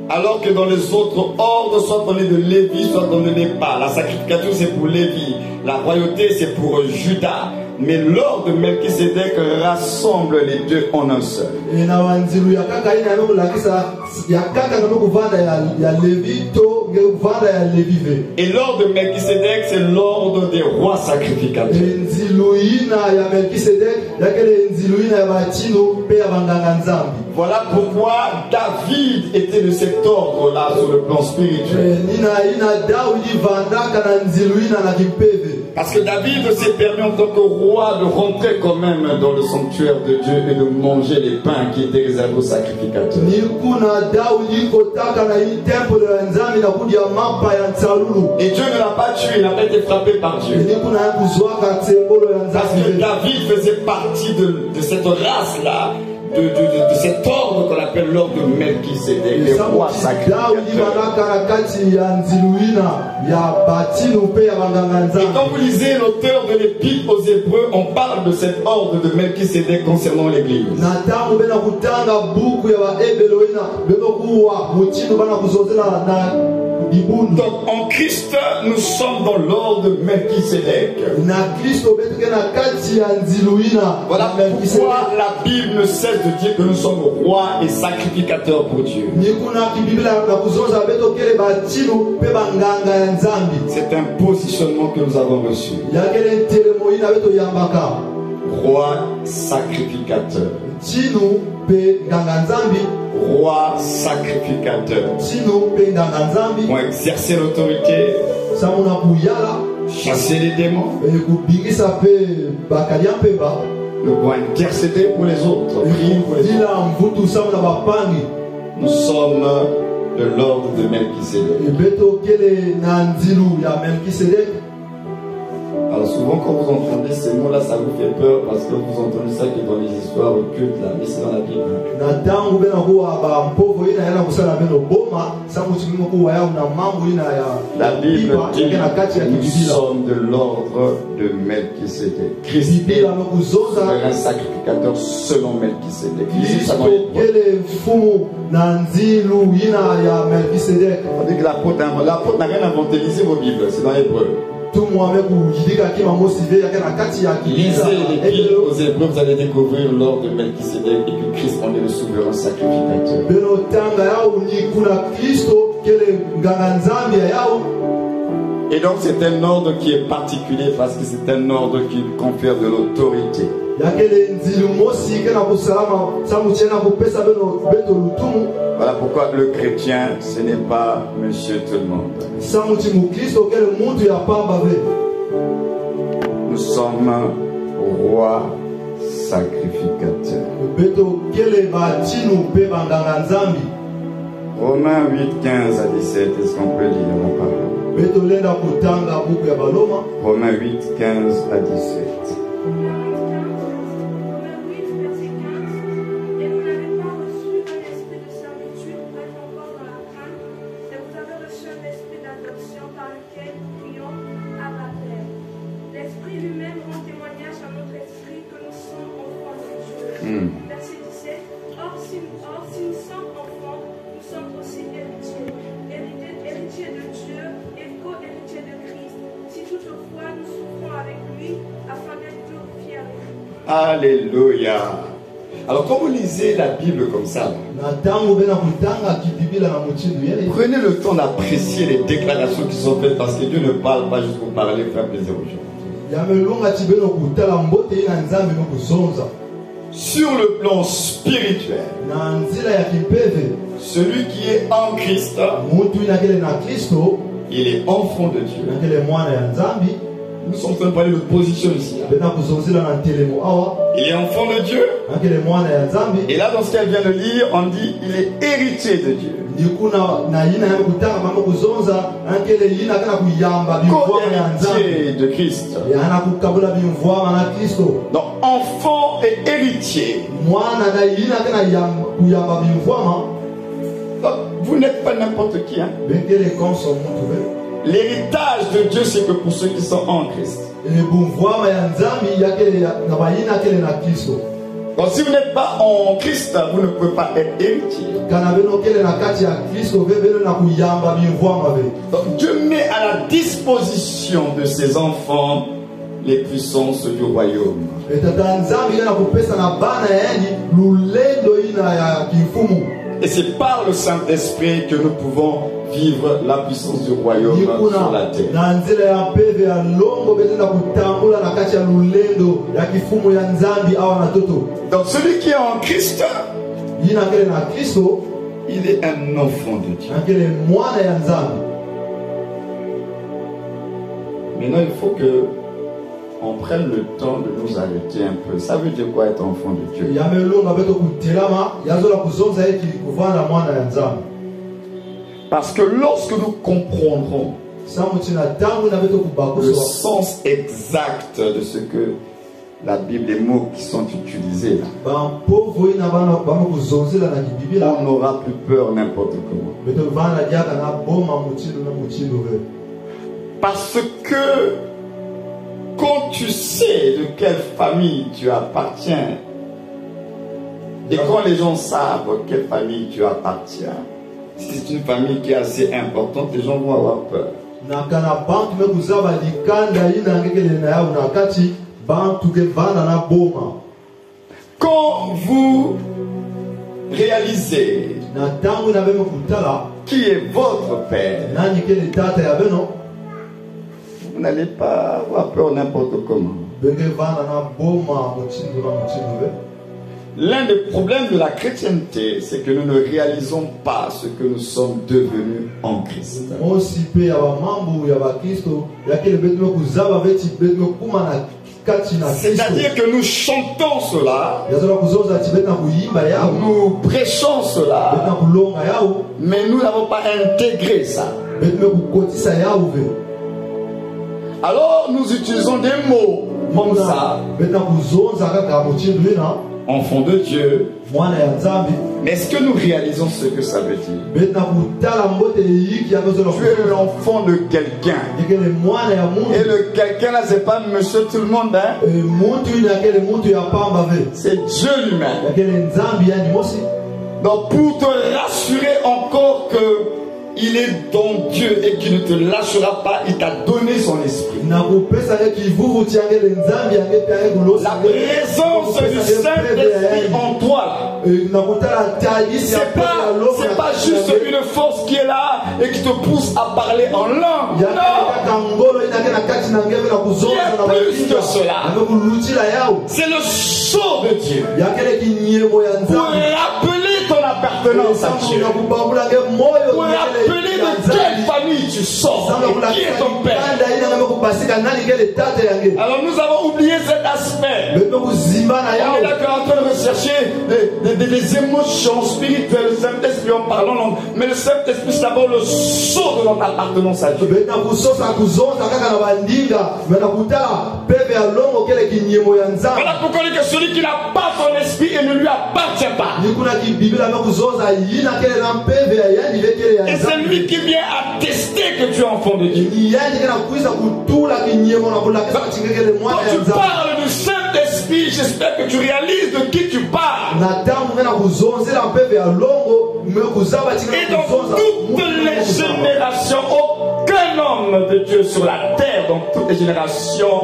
[SPEAKER 1] Alors que dans les autres ordres, soit on est de Lévi, soit on ne l'est pas. La sacrificature c'est pour Lévi, la royauté c'est pour Judas. Mais l'ordre de Melchisédek rassemble les deux en un seul. Et l'ordre de Melchisédek c'est l'ordre des rois sacrificateurs. Voilà pourquoi David était de cet ordre-là sur le plan spirituel. Parce que David s'est permis en tant que roi de rentrer quand même dans le sanctuaire de Dieu et de manger les pains qui étaient réservés aux sacrificateurs. Et Dieu ne l'a pas tué, il n'a pas été frappé par Dieu. Parce que David faisait partie de cette race-là. De cet ordre qu'on appelle l'ordre de Melchisédek, les rois sacrificateurs. Et quand vous lisez l'auteur de l'Épître aux Hébreux, on parle de cet ordre de Melchisédek concernant l'Église. Donc en Christ, nous sommes dans l'ordre de Melchisédek. Voilà pourquoi la Bible ne cesse de dire que nous sommes rois et sacrificateurs pour Dieu. C'est un positionnement que nous avons reçu. Roi sacrificateur. Roi sacrificateur. Pour exercer l'autorité, chasser les démons, nous devons intercéder pour les autres, prier pour les autres. Nous sommes de l'ordre de Melchisédek. Alors souvent quand vous entendez ces mots-là, ça vous fait peur parce que vous entendez ça qui est dans les histoires occultes là, mais c'est dans la Bible. La Bible dit que nous sommes de l'ordre de Melchisédek. Christ est un sacrificateur selon Melchisédek. On dit que l'apôtre n'a rien inventé. Lisez vos Bibles, c'est dans l'Hébreu. Lisez l'Épître aux Hébreux, vous allez découvrir l'ordre de Melchisédek et que Christ en est le souverain sacrificateur. Et donc c'est un ordre qui est particulier parce que c'est un ordre qui confère de l'autorité. Voilà pourquoi le chrétien, ce n'est pas monsieur tout le monde. Nous sommes rois sacrificateurs. Romains 8, 15 à 17, est-ce qu'on peut lire la parole? Romains 8, 15 à 17.
[SPEAKER 4] Verset 17. Or, si nous sommes enfants, nous sommes aussi héritiers. Héritiers de Dieu et co-héritiers de Christ. Si toutefois nous souffrons avec lui, afin d'être glorifiés avec lui.
[SPEAKER 1] Alléluia. Alors quand vous lisez la Bible comme ça, prenez le temps d'apprécier les déclarations qui sont faites parce que Dieu ne parle pas juste pour parler et faire plaisir aux gens. Sur le plan spirituel, celui qui est en Christ, il est enfant de Dieu. Nous sommes en train de parler de position ici. Il est enfant de Dieu. Et là, dans ce qu'elle vient de lire, on dit il est héritier de Dieu. Co-héritier de Christ. Donc, enfant et héritier. Donc, vous n'êtes pas n'importe qui. Hein? L'héritage de Dieu, c'est que pour ceux qui sont en Christ. Donc si vous n'êtes pas en Christ, vous ne pouvez pas être héritier. Donc Dieu met à la disposition de ses enfants les puissances du royaume. Et c'est par le Saint-Esprit que nous pouvons vivre la puissance du royaume sur la terre. Donc celui qui est en Christ, il est un enfant de Dieu. Maintenant il faut que on prenne le temps de nous arrêter un peu. Ça veut dire quoi être enfant de Dieu? Parce que lorsque nous comprendrons le sens exact de ce que la Bible, les mots qui sont utilisés là, on n'aura plus peur n'importe comment. Parce que quand tu sais de quelle famille tu appartiens, et quand les gens savent de quelle famille tu appartiens, si c'est une famille qui est assez importante, les gens vont avoir peur. Quand vous réalisez qui est votre père, vous n'allez pas avoir peur n'importe comment. L'un des problèmes de la chrétienté, c'est que nous ne réalisons pas ce que nous sommes devenus en Christ. C'est-à-dire que nous chantons cela, nous prêchons cela, mais nous n'avons pas intégré ça. Alors nous utilisons des mots comme ça. Enfant de Dieu. Mais est-ce que nous réalisons ce que ça veut dire? Tu es l'enfant de quelqu'un. Et le quelqu'un là, c'est pas monsieur tout le monde. Hein? C'est Dieu lui-même. Donc pour te rassurer encore que il est ton Dieu et qu'il ne te lâchera pas, il t'a donné son esprit. La présence du Saint-Esprit en toi, c'est pas juste une force qui est là et qui te pousse à parler en langue. Non, il y a plus que cela. C'est le sceau de Dieu pour rappeler ton appartenance à Dieu, pour rappeler de quelle famille tu sors et qui est ton père. Alors nous avons oublié cet aspect. On est d'accord en train de rechercher des émotions spirituelles, le Saint-Esprit en parlant, mais le Saint-Esprit c'est d'abord le sceau de notre appartenance à Dieu. Voilà pourquoi on dit que celui qui n'a pas son esprit et ne lui appartient pas. Et c'est lui qui vient attester que tu es enfant de Dieu. Quand tu parles du Saint-Esprit, j'espère que tu réalises de qui tu parles. Et dans toutes les générations, aucun homme de Dieu sur la terre, dans toutes les générations,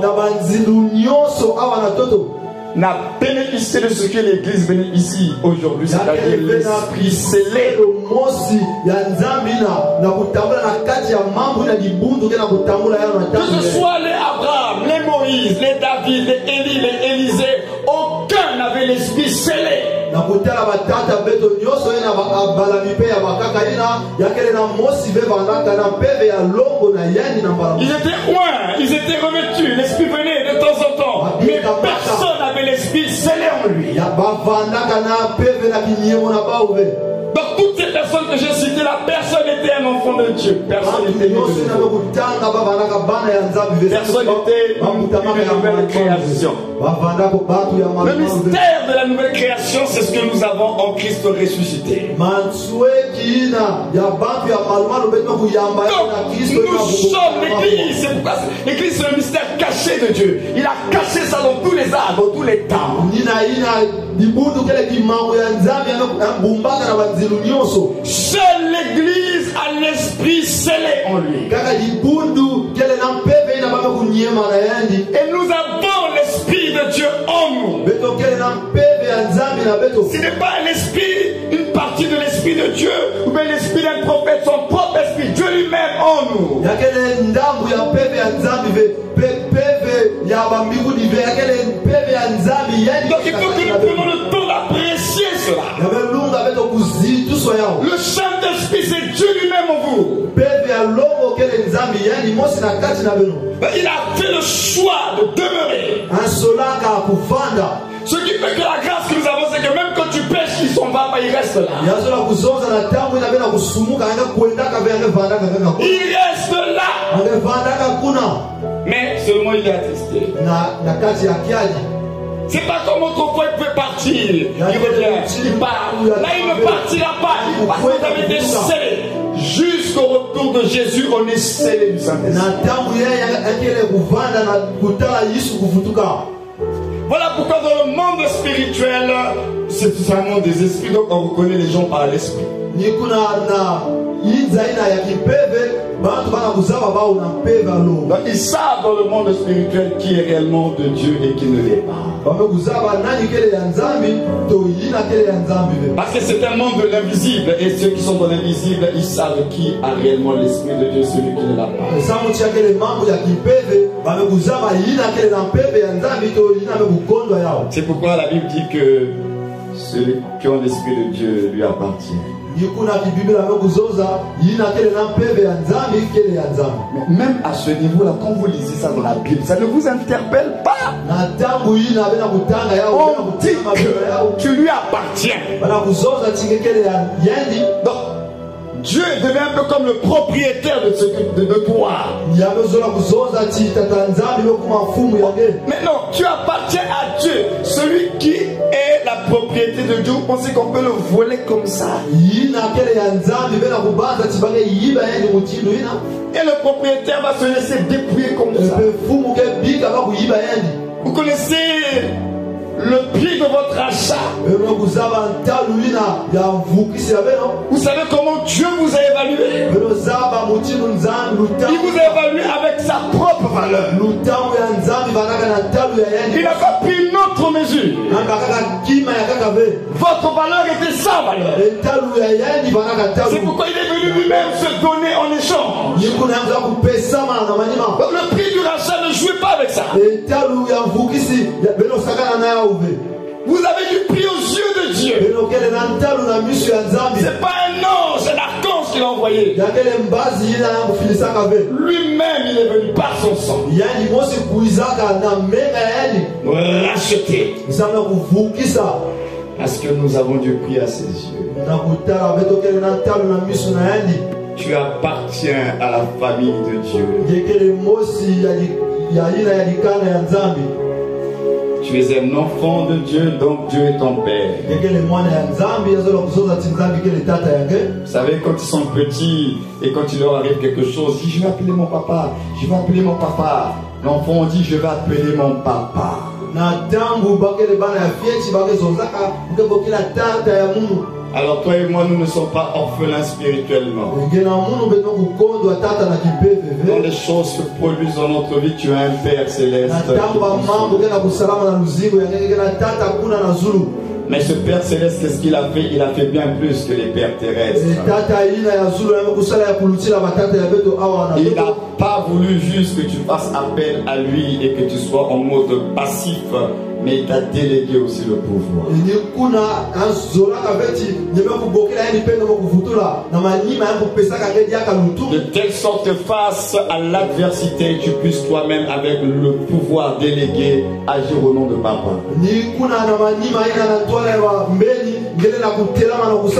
[SPEAKER 1] n'a bénéficié de ce que l'Église bénéficie aujourd'hui, c'est-à-dire l'Esprit scellé. Que ce soit les Abraham, les Moïse, les David, les Élie, les Élisée, aucun n'avait l'Esprit scellé. Ils étaient loin, ils étaient revêtus, l'Esprit venait de temps en temps, mais personne n'avait l'Esprit scellé en lui. Donc toutes ces personnes que j'ai citées là, personne n'était un enfant de Dieu. Personne n'était né de Dieu. Personne n'était une nouvelle création. Le mystère de la nouvelle création, c'est ce que nous avons en Christ ressuscité. Donc, nous sommes l'Église. C'est pourquoi l'Église c'est le mystère caché de Dieu. Il a caché ça dans tous les arbres, dans tous les temps. Seule l'Église a l'Esprit scellé en lui. Et nous avons l'Esprit de Dieu en nous. Ce n'est pas l'Esprit, une partie de l'Esprit de Dieu, ou bien l'Esprit d'un prophète, son propre Esprit, Dieu lui-même en nous. Donc il faut que nous prenions le temps d'apprécier cela. Le Saint-Esprit, c'est Dieu lui-même en vous. Il a fait le choix de demeurer. Ce qui fait que la grâce que nous avons, c'est que même quand tu pêches, il s'en va, il reste là. Il reste là. Mais seulement il est attesté. C'est pas comme autrefois il peut partir. Il revient, il part. Là il ne partira pas. Parce que vous avez été scellé. Jusqu'au retour de Jésus, on est scellé du Saint-Esprit. Voilà pourquoi dans le monde spirituel, c'est tout un monde des esprits, donc on reconnaît les gens par l'esprit. Donc ils savent dans le monde spirituel qui est réellement de Dieu et qui ne l'est pas. Parce que c'est un monde de l'invisible et ceux qui sont dans l'invisible, ils savent qui a réellement l'esprit de Dieu, celui qui ne l'a pas. C'est pourquoi la Bible dit que ceux qui ont l'esprit de Dieu lui appartient. Mais même à ce niveau-là, quand vous lisez ça dans la Bible, ça ne vous interpelle pas. On dit que tu lui appartiens. Donc, Dieu devient un peu comme le propriétaire de toi. Maintenant, tu appartiens à Dieu. Celui qui est la propriété de Dieu, vous pensez qu'on peut le voler comme ça? Et le propriétaire va se laisser dépouiller comme ça. Vous connaissez le prix de votre achat. Vous savez comment Dieu vous a évalué? Il vous a évalué avec sa propre valeur. Il n'a pas pris une autre mesure. Votre valeur était sa valeur. C'est pourquoi il est venu lui-même se donner en échange. Donc le prix du rachat ne jouez pas avec ça. Vous avez du prix aux yeux de Dieu. C'est pas un ange, c'est l'archange qui l'a envoyé. Lui-même, il est venu par son sang. Racheter. Parce que nous avons du prix à ses yeux. Tu appartiens à la famille de Dieu. Tu es un enfant de Dieu, donc Dieu est ton Père. Vous savez, quand ils sont petits et quand il leur arrive quelque chose, ils disent, je vais appeler mon papa, je vais appeler mon papa. L'enfant dit, je vais appeler mon papa. Alors toi et moi, nous ne sommes pas orphelins spirituellement. Dans les choses se produisent dans notre vie, tu as un Père céleste. Mais ce Père céleste, qu'est-ce qu'il a fait? Il a fait bien plus que les pères terrestres. Il n'a pas voulu juste que tu fasses appel à lui et que tu sois en mode passif, mais il t'a délégué aussi le pouvoir. De telle sorte que face à l'adversité, tu puisses toi-même avec le pouvoir délégué agir au nom de papa.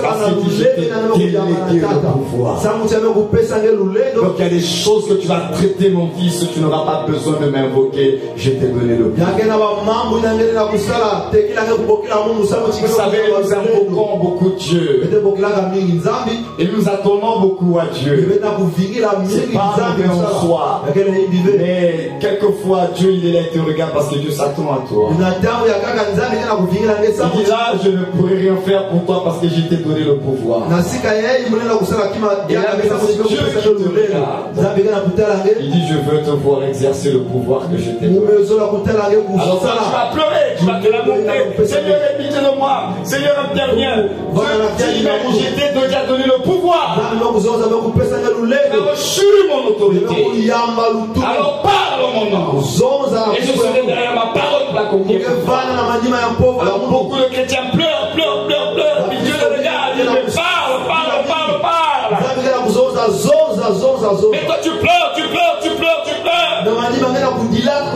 [SPEAKER 1] Parce qu'il dit, je t'ai délégué le pouvoir. Donc il y a des choses que tu vas traiter, mon fils, tu n'auras pas besoin de m'invoquer, je t'ai donné le pouvoir. Vous savez, nous invoquons beaucoup Dieu et nous attendons beaucoup à Dieu. C'est pas arrivé en soi, mais quelquefois Dieu il est là et te regarde parce que Dieu s'attend à toi. Il dit là, je ne pourrai rien faire pour toi parce que je t'ai donné le pouvoir. Et là, c'est Dieu qui te regarde. Il dit, je veux te voir exercer le pouvoir que je t'ai donné. Alors ça, tu vas pleurer, tu vas te lamenter. Seigneur, aie pitié de moi. Seigneur, interviens. Je t'ai déjà donné le pouvoir. Tu as reçu mon autorité. Alors parle mon nom. Et je serai derrière ma parole pour l'accomplir. Alors beaucoup de chrétiens pleurent. Puis Dieu le regarde, il me parle. Mais toi tu pleures.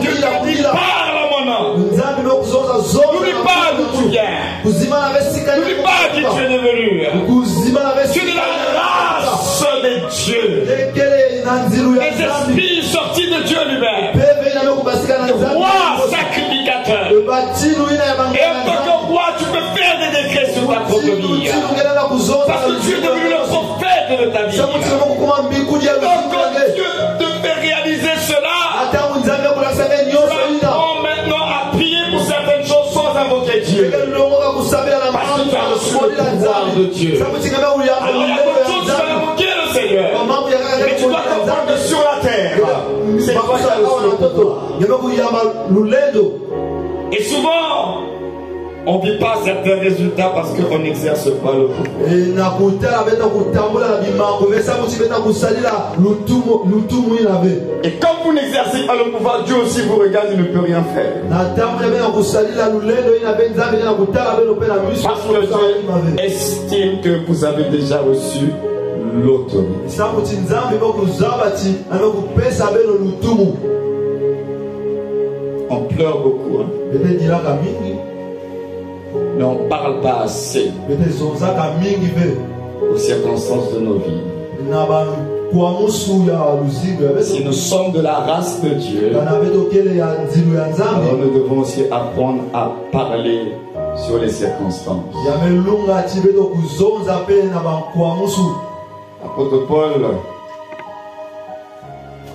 [SPEAKER 1] Dieu te dit parle mon nom. N'oublie pas d'où tu viens. N'oublie pas qui tu es devenu. Tu es de la race de Dieu. Les esprits sortis de Dieu lui-même. Roi sacrificateur. Et en tant que roi, tu peux faire des décrets sur ta propre vie. Parce que tu es devenu le prophète de ta vie. Donc quand Dieu te fait réaliser cela, tu apprends maintenant à prier pour certaines choses sans invoquer Dieu. Parce que tu as reçu le pouvoir de Dieu. Alors il y a beaucoup de choses, tu vas invoquer le Seigneur. Mais tu dois comprendre que sur la terre, c'est pas ça le pouvoir. Et souvent, on ne vit pas certains résultats parce qu'on n'exerce pas le pouvoir. Et quand vous n'exercez pas le pouvoir, Dieu aussi vous regarde et ne peut rien faire. Parce que Dieu estime que vous avez déjà reçu l'autorité. On pleure beaucoup, hein? Mais on ne parle pas assez aux circonstances de nos vies. Si nous sommes de la race de Dieu, alors nous devons aussi apprendre à parler sur les circonstances. L'apôtre Paul,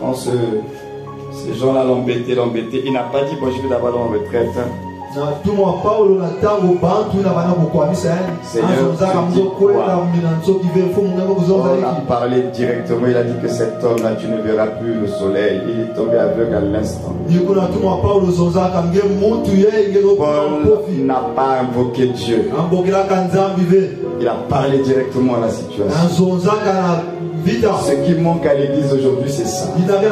[SPEAKER 1] quand ces gens-là l'embêtaient, il n'a pas dit, bon, je vais d'abord en retraite. On a parlé directement, il a dit que cet homme-là, tu ne verras plus le soleil. Il est tombé aveugle à l'instant. Paul n'a pas invoqué Dieu. Il a parlé directement à la situation. Ce qui manque à l'église aujourd'hui, c'est ça. Une race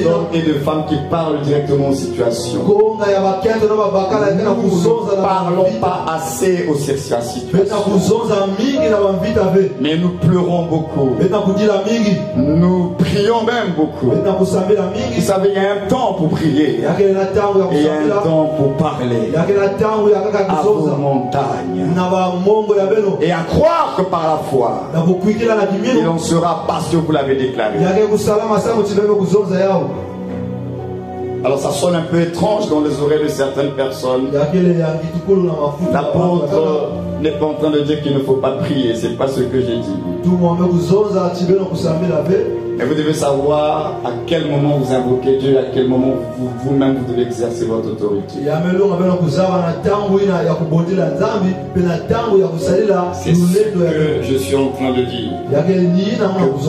[SPEAKER 1] d'hommes et de femmes qui parlent directement aux situations. Nous ne parlons pas assez aux situations. Mais nous pleurons beaucoup. Nous prions même beaucoup. Vous savez, il y a un temps pour prier. Et il y a un temps pour parler à vos montagnes. Et à croire que par la foi, il en sera parce que vous l'avez déclaré. Alors ça sonne un peu étrange dans les oreilles de certaines personnes. L'apôtre n'est pas en train de dire qu'il ne faut pas prier. C'est pas ce que j'ai dit. Mais vous devez savoir à quel moment vous invoquez Dieu, à quel moment vous-même vous devez exercer votre autorité. C'est ce que je suis en train de dire. Que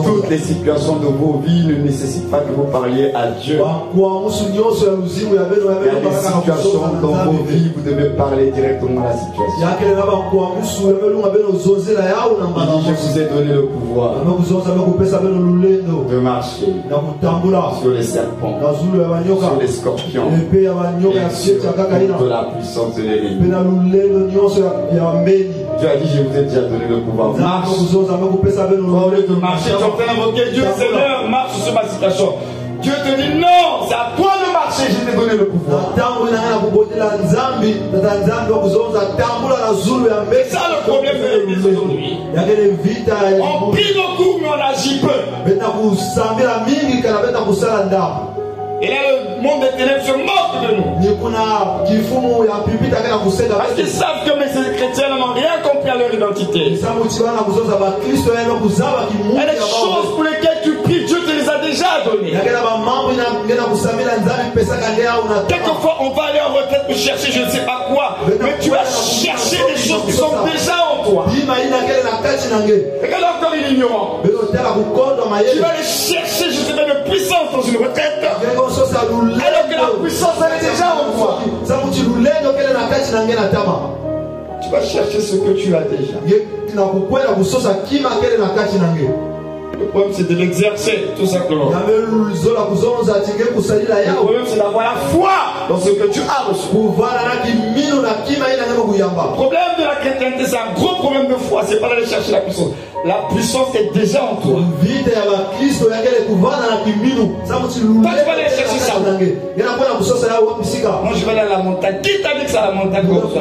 [SPEAKER 1] toutes les situations de vos vies ne nécessitent pas que vous parliez à Dieu. Il y a des situations dans vos vies, vous devez parler directement à la situation. Il dit, je vous ai donné le pouvoir de marcher sur les serpents, sur les scorpions et sur toute la puissance de l'ennemi. Dieu a dit, je vous ai déjà donné le pouvoir. Marche. Au lieu de marcher, tu es en train d'invoquer Dieu, Seigneur, marche sur ma situation. Dieu te dit non, c'est à toi de marcher, je t'ai donné le pouvoir. C'est ça le problème de l'église aujourd'hui. On prie beaucoup, mais on agit peu. Et là, le monde des ténèbres se moque de nous. Parce qu'ils savent que ces chrétiens n'ont rien compris à leur identité. Et les choses pour lesquelles tu pries, Dieu te les a déjà données. Quelquefois, on va aller en retraite pour chercher je ne sais pas quoi. Mais tu vas chercher des choses qui sont déjà en toi. Regarde encore l'ignorant. Tu vas aller chercher, je sais pas, de puissance dans une retraite. Alors que la puissance elle est déjà en toi. Tu vas chercher ce que tu as déjà. Le problème c'est de l'exercer tout simplement. Le problème c'est d'avoir la foi dans ce que tu as reçu. Le problème de la chrétienté c'est un gros problème de foi. C'est pas d'aller chercher la puissance. La puissance est déjà en toi. Toi tu vas aller chercher ça. Moi je vais aller à la montagne. Qui t'a dit que c'est à la montagne comme ça?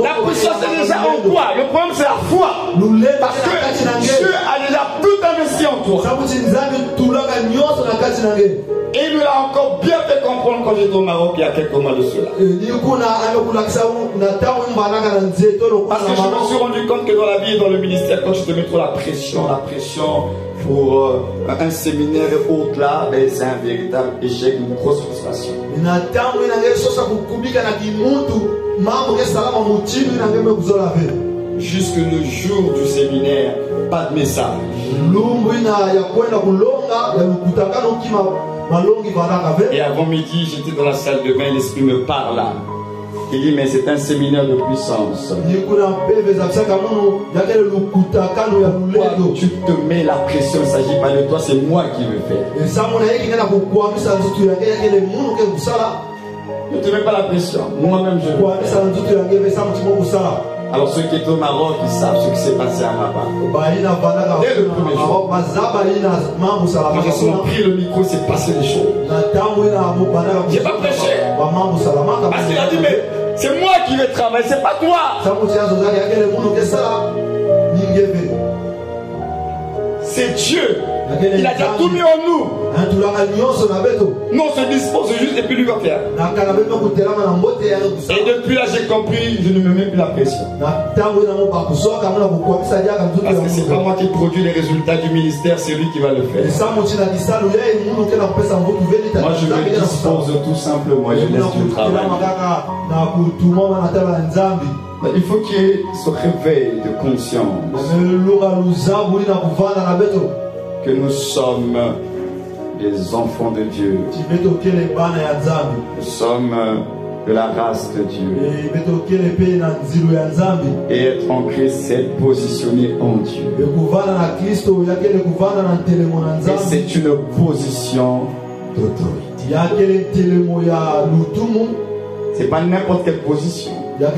[SPEAKER 1] La puissance est déjà en toi. Le problème c'est la foi. Parce que Dieu a déjà tout investi en toi. Et il me l'a encore bien fait comprendre quand j'étais au Maroc il y a quelques mois de cela. Parce que je me suis rendu compte que dans la vie et dans le ministère, quand tu te mets trop la pression pour un séminaire et autres là, c'est un véritable échec, une grosse frustration. Jusque le jour du séminaire, pas de message. Et avant midi, j'étais dans la salle de bain, l'esprit me parle. Il dit, mais c'est un séminaire de puissance. Pourquoi tu te mets la pression? Il ne s'agit pas de toi, c'est moi qui le fais. Ne te mets pas la pression. Moi-même, je le fais. Alors ceux qui étaient au Maroc, ils savent ce qui s'est passé à Rabat. Dès le premier jour, quand j'ai pris le micro, il s'est passé des choses. J'ai pas prêché. Parce qu'il a dit, mais c'est moi qui vais travailler, c'est pas toi. C'est Dieu
[SPEAKER 5] Il a déjà tout mis en nous. Nous on se dispose juste et puis lui va faire. Et depuis là j'ai compris, je ne me mets plus la pression. Parce que c'est pas moi qui produis les résultats du ministère, c'est lui qui va le faire. Moi je me dispose tout simplement, je laisse du travail. Il faut qu'il y ait ce réveil de conscience que nous sommes des enfants de Dieu. Nous sommes de la race de Dieu. Et être en Christ, c'est positionner en Dieu. Et c'est une position d'autorité. C'est pas n'importe quelle position. La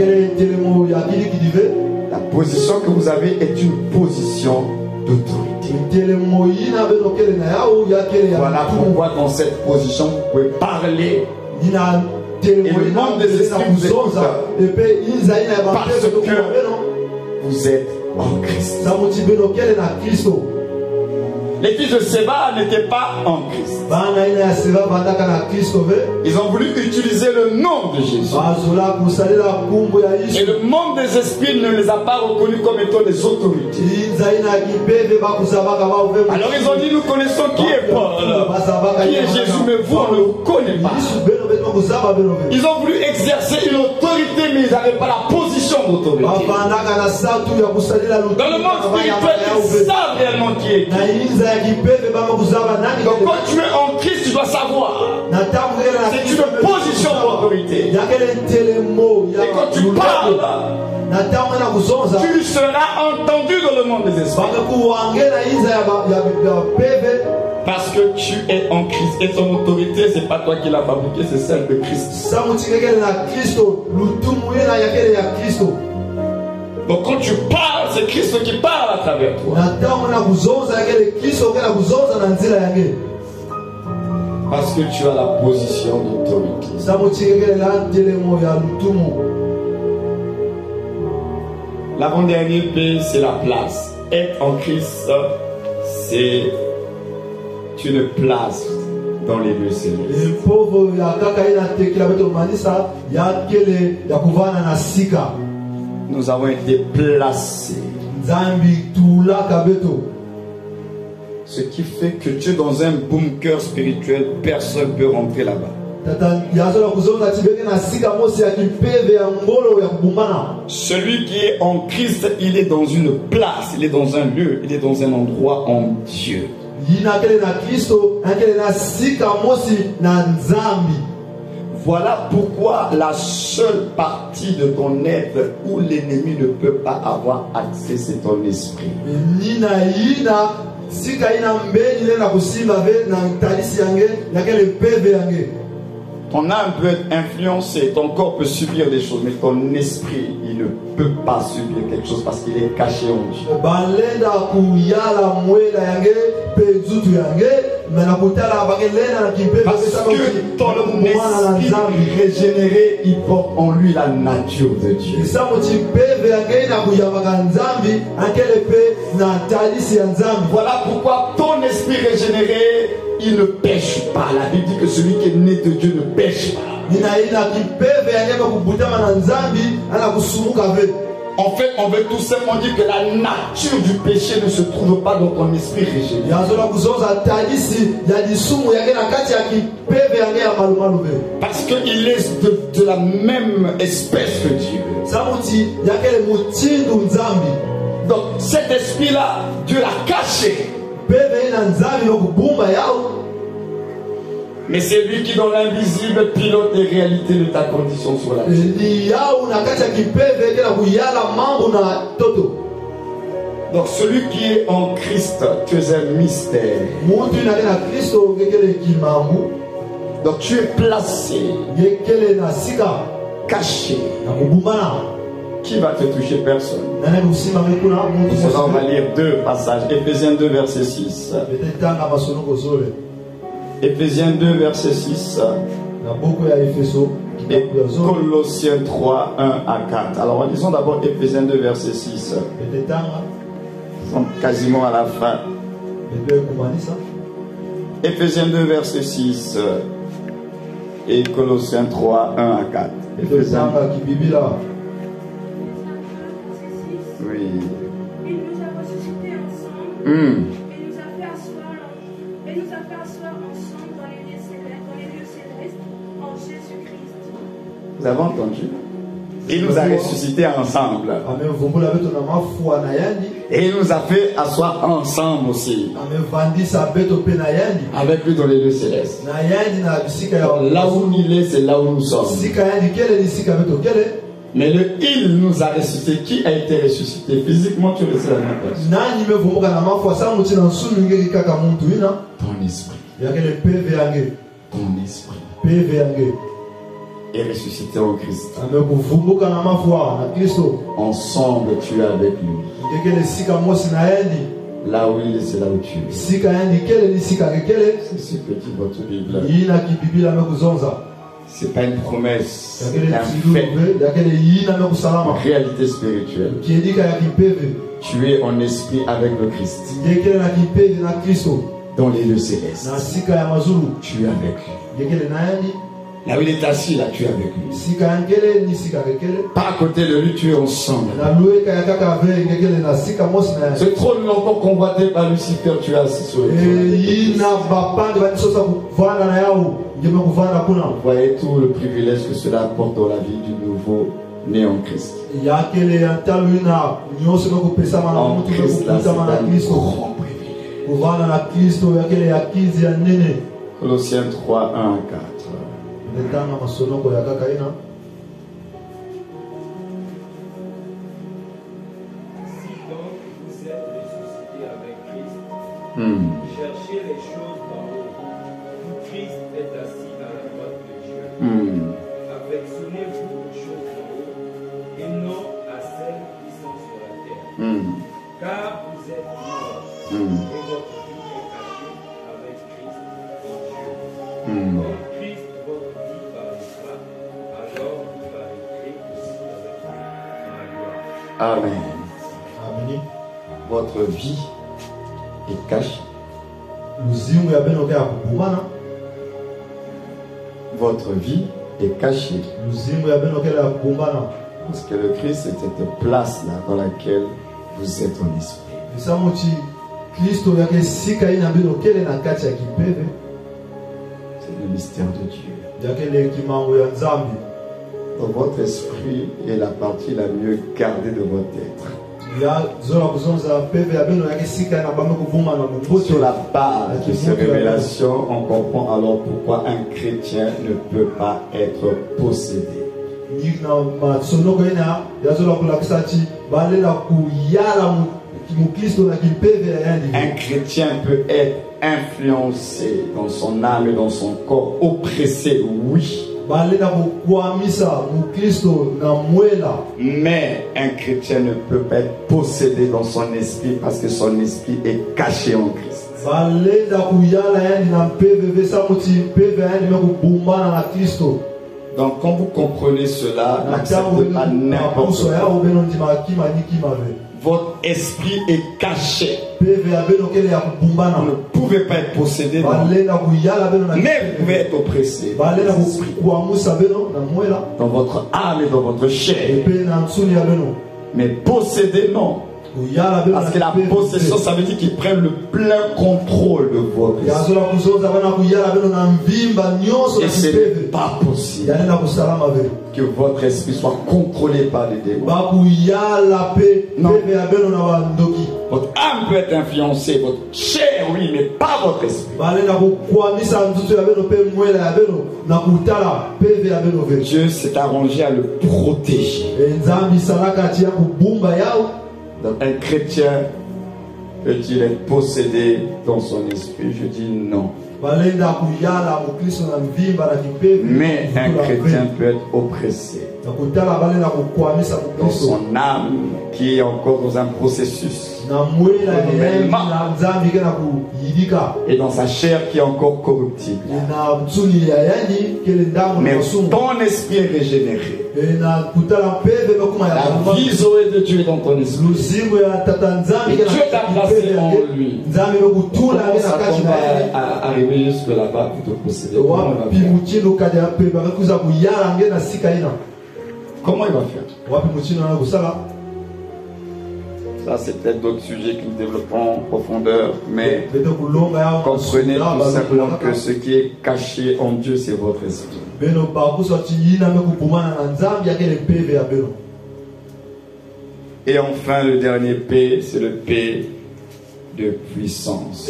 [SPEAKER 5] position que vous avez est une position d'autorité. Voilà pourquoi dans cette position vous pouvez parler et le monde des esprits vous écoute parce que vous êtes en Christ. Les fils de Séba n'étaient pas en Christ. Ils ont voulu utiliser le nom de Jésus. Et le monde des esprits ne les a pas reconnus comme étant des autorités. Alors ils ont dit, nous connaissons qui est Paul, qui est Jésus, mais vous on ne le connaît pas. Ils ont voulu exercer une autorité, mais ils n'avaient pas la position d'autorité. Dans le monde spirituel, ils savent réellement qui est qui. Donc quand tu es en Christ, tu dois savoir. C'est une position d'autorité. Et quand tu parles, tu seras entendu dans le monde des esprits. Parce que tu es en Christ. Et ton autorité, ce n'est pas toi qui l'as fabriquée, c'est celle de Christ. Donc quand tu parles, c'est Christ qui parle à travers toi. Parce que tu as la position d'autorité. L'avant-dernier P, c'est la place. Être en Christ, c'est une place dans les lieux célestes. Nous avons été placés. Ce qui fait que tu es dans un bunker spirituel, personne ne peut rentrer là-bas. Celui qui est en Christ, il est dans une place, il est dans un lieu, il est dans un endroit en Dieu. Voilà pourquoi la seule partie de ton être où l'ennemi ne peut pas avoir accès, c'est ton esprit. Ton âme peut être influencée, ton corps peut subir des choses, mais ton esprit, il ne peut pas subir quelque chose parce qu'il est caché en Dieu. Parce que ton esprit régénéré, il porte en lui la nature de Dieu. Voilà pourquoi ton esprit régénéré, il ne pêche pas. La Bible dit que celui qui est né de Dieu ne pêche pas. En fait, on veut tout simplement dire que la nature du péché ne se trouve pas dans ton esprit régénéré. Parce qu'il est de la même espèce que Dieu. Donc cet esprit-là, Dieu l'a caché. Mais c'est lui qui dans l'invisible pilote les réalités de ta condition sur la terre. Donc celui qui est en Christ, tu es un mystère. Donc tu es placé, caché. Qui va te toucher? Personne. On va lire deux passages. Éphésiens 2 verset 6. Éphésiens 2 verset 6. Et Colossiens 3, 1 à 4. Alors lisons d'abord Éphésiens 2 verset 6. Nous sommes quasiment à la fin. Éphésiens 2, verset 6 et Colossiens 3, 1 à 4. Éphésiens. Oui.
[SPEAKER 4] Il nous a ressuscités ensemble et nous a fait asseoir ensemble dans les lieux célestes en Jésus-Christ.
[SPEAKER 5] Vous avez entendu? Il nous a ressuscités ensemble. Et il nous a fait asseoir ensemble aussi. Avec lui dans les lieux célestes. Là où il est, c'est là où nous sommes. Mais le il nous a ressuscité. Qui a été ressuscité? Physiquement, tu restes la même personne. Ton esprit. Ton esprit est ressuscité en Christ. Ensemble, tu es avec lui. Là où il est, c'est là où tu es. C'est si petit votre Bible. C'est pas une promesse, c'est un fait. Une réalité spirituelle. Tu es en esprit avec le Christ. Dans les lieux célestes. Tu es avec lui. Là où il est assis, là, tu es avec lui. Pas à côté de lui, tu es ensemble. Ce trône longtemps convoité par Lucifer, tu es assis sur le trône. Vous voyez tout le privilège que cela apporte dans la vie du nouveau né en Christ. En Christ, là, c'est un grand privilège. Colossiens 3, 1 à 4.
[SPEAKER 6] Si donc vous êtes ressuscités avec Christ, cherchez les choses d'en haut, où Christ est assis à la droite de Dieu. Affectionnez-vous aux choses d'en haut et non à celles qui sont sur la terre. Car vous êtes morts et votre vie est cachée avec Christ en Dieu. Comme Christ votre vie paraîtra, alors vous paraîtrez aussi avec lui dans la gloire.
[SPEAKER 5] Amen. Amen. Votre vie est cachée. Votre vie est cachée. Parce que le Christ est cette place-là dans laquelle vous êtes en esprit. C'est le mystère de Dieu. Dans votre esprit est la partie la mieux gardée de votre être. Sur la base de ces révélations, on comprend alors pourquoi un chrétien ne peut pas être possédé. Un chrétien peut être influencé dans son âme et dans son corps, oppressé, oui. Mais un chrétien ne peut pas être possédé dans son esprit parce que son esprit est caché en Christ. Donc quand vous comprenez cela, n'acceptez pas n'importe quoi. Votre esprit est caché. Vous ne pouvez pas être possédé, mais vous pouvez être oppressé dans votre âme et dans votre chair. Mais possédé, non. Parce que la possession, ça veut dire qu'ils prennent le plein contrôle de votre esprit. Et ce n'est pas possible que votre esprit soit contrôlé par les démons. Non. Votre âme peut être influencée, votre chair, oui, mais pas votre esprit. Dieu s'est arrangé à le protéger. Donc un chrétien peut-il être possédé dans son esprit? Je dis non. Mais un chrétien peut être oppressé dans son âme qui est encore dans un processus et dans sa chair qui est encore corruptible. Mais ton esprit est régénéré. La vie Zoé de Dieu est dans ton esprit. Et Dieu t'a placé en lui. Comment ça va arriver jusque là-bas pour te posséder? Comment il va faire? Ça, c'est peut-être d'autres sujets que nous développons en profondeur, mais comprenez tout simplement que ce qui est caché en Dieu, c'est votre esprit. Et enfin, le dernier P, c'est le P de puissance.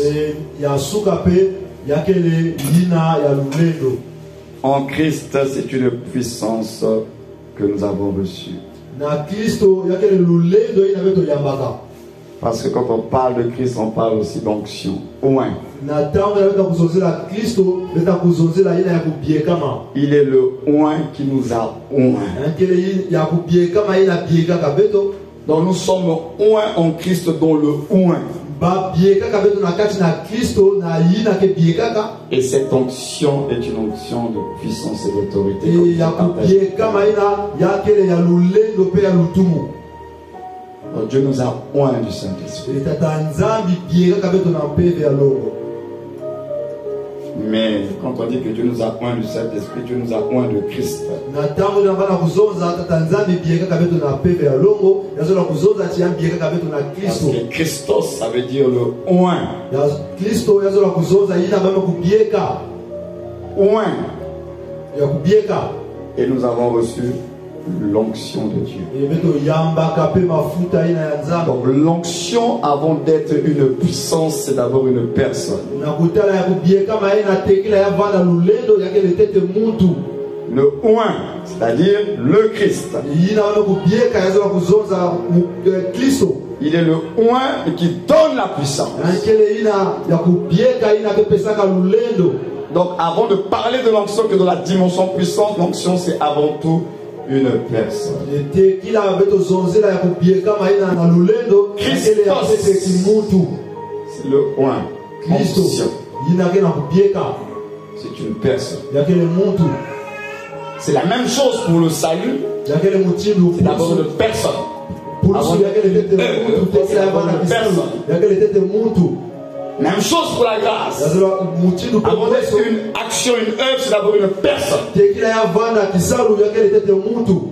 [SPEAKER 5] En Christ, c'est une puissance que nous avons reçue. Parce que quand on parle de Christ, on parle aussi d'onction. Oint. Il est le oint qui nous a oint. Donc nous sommes oint en Christ, dont le oint. Et cette onction est une onction de puissance et d'autorité. Dieu nous a oint du Saint-Esprit. Mais quand on dit que Dieu nous a oint du Saint-Esprit, Dieu nous a oint de Christ. Parce que Christos, ça veut dire le oint. Oint. Et nous avons reçu l'onction de Dieu. Donc l'onction, avant d'être une puissance, c'est d'abord une personne. Le oint, c'est-à-dire le Christ. Il est le oint qui donne la puissance. Donc avant de parler de l'onction que de la dimension puissante, l'onction c'est avant tout une personne. Christos, c'est le oint. C'est une personne. C'est la même chose pour le salut. C'est d'abord une personne. Même chose pour la grâce. Avant d'être une action, une œuvre, c'est d'abord une personne.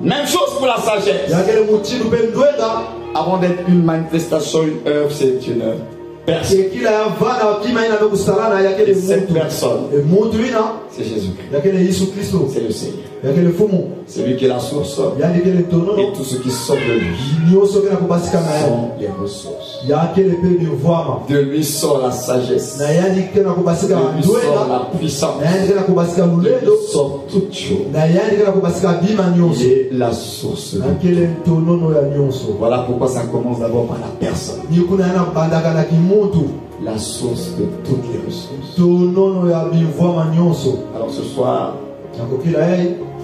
[SPEAKER 5] Même chose pour la sagesse. Avant d'être une manifestation, une œuvre, c'est une personne. Et cette personne, c'est Jésus-Christ. C'est le Seigneur. C'est lui qui est la source. Et tout ce qui sort de lui sont les ressources. De lui sort la sagesse. De lui sort la puissance. De lui sort toute chose. Il est la source de tout. Voilà pourquoi ça commence d'abord par la personne. La source de toutes les ressources. Alors ce soir,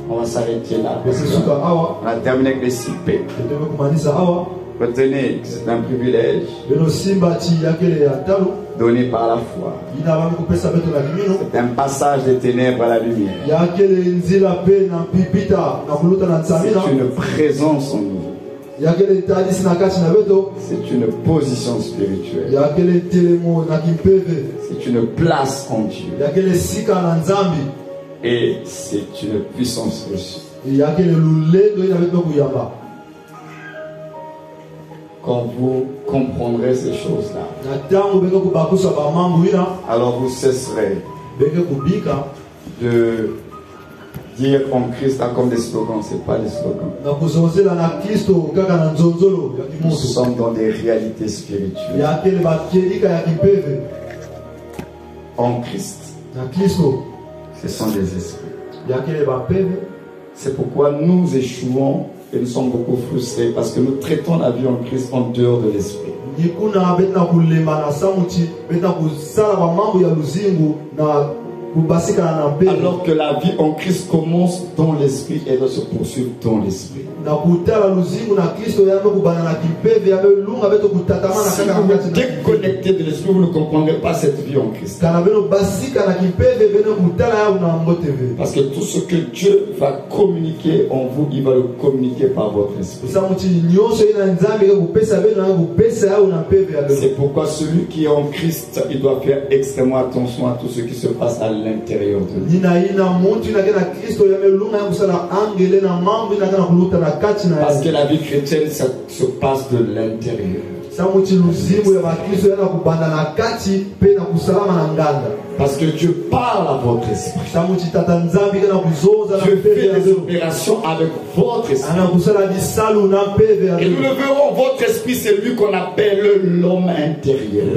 [SPEAKER 5] on va s'arrêter là. On a terminé avec les 6 P. Retenez que c'est un privilège donné par la foi. C'est un passage des ténèbres à la lumière. C'est une présence en nous. C'est une position spirituelle. C'est une place en Dieu. Et c'est une puissance reçue. Quand vous comprendrez ces choses-là, alors vous cesserez de dire en Christ comme des slogans. Ce n'est pas des slogans. Nous sommes dans des réalités spirituelles. En Christ. Ce sont des esprits. C'est pourquoi nous échouons et nous sommes beaucoup frustrés parce que nous traitons la vie en Christ en dehors de l'esprit. Alors que la vie en Christ commence dans l'esprit et doit se poursuivre dans l'esprit. Si vous vous déconnectez de l'esprit, vous ne comprendrez pas cette vie en Christ. Parce que tout ce que Dieu va communiquer en vous, il va le communiquer par votre esprit. C'est pourquoi celui qui est en Christ, il doit faire extrêmement attention à tout ce qui se passe à l'intérieur de lui. Parce que la vie chrétienne, ça se passe de l'intérieur. Parce que Dieu parle à votre esprit. Dieu fait des opérations avec votre esprit. Et nous le verrons, votre esprit, c'est lui qu'on appelle l'homme intérieur.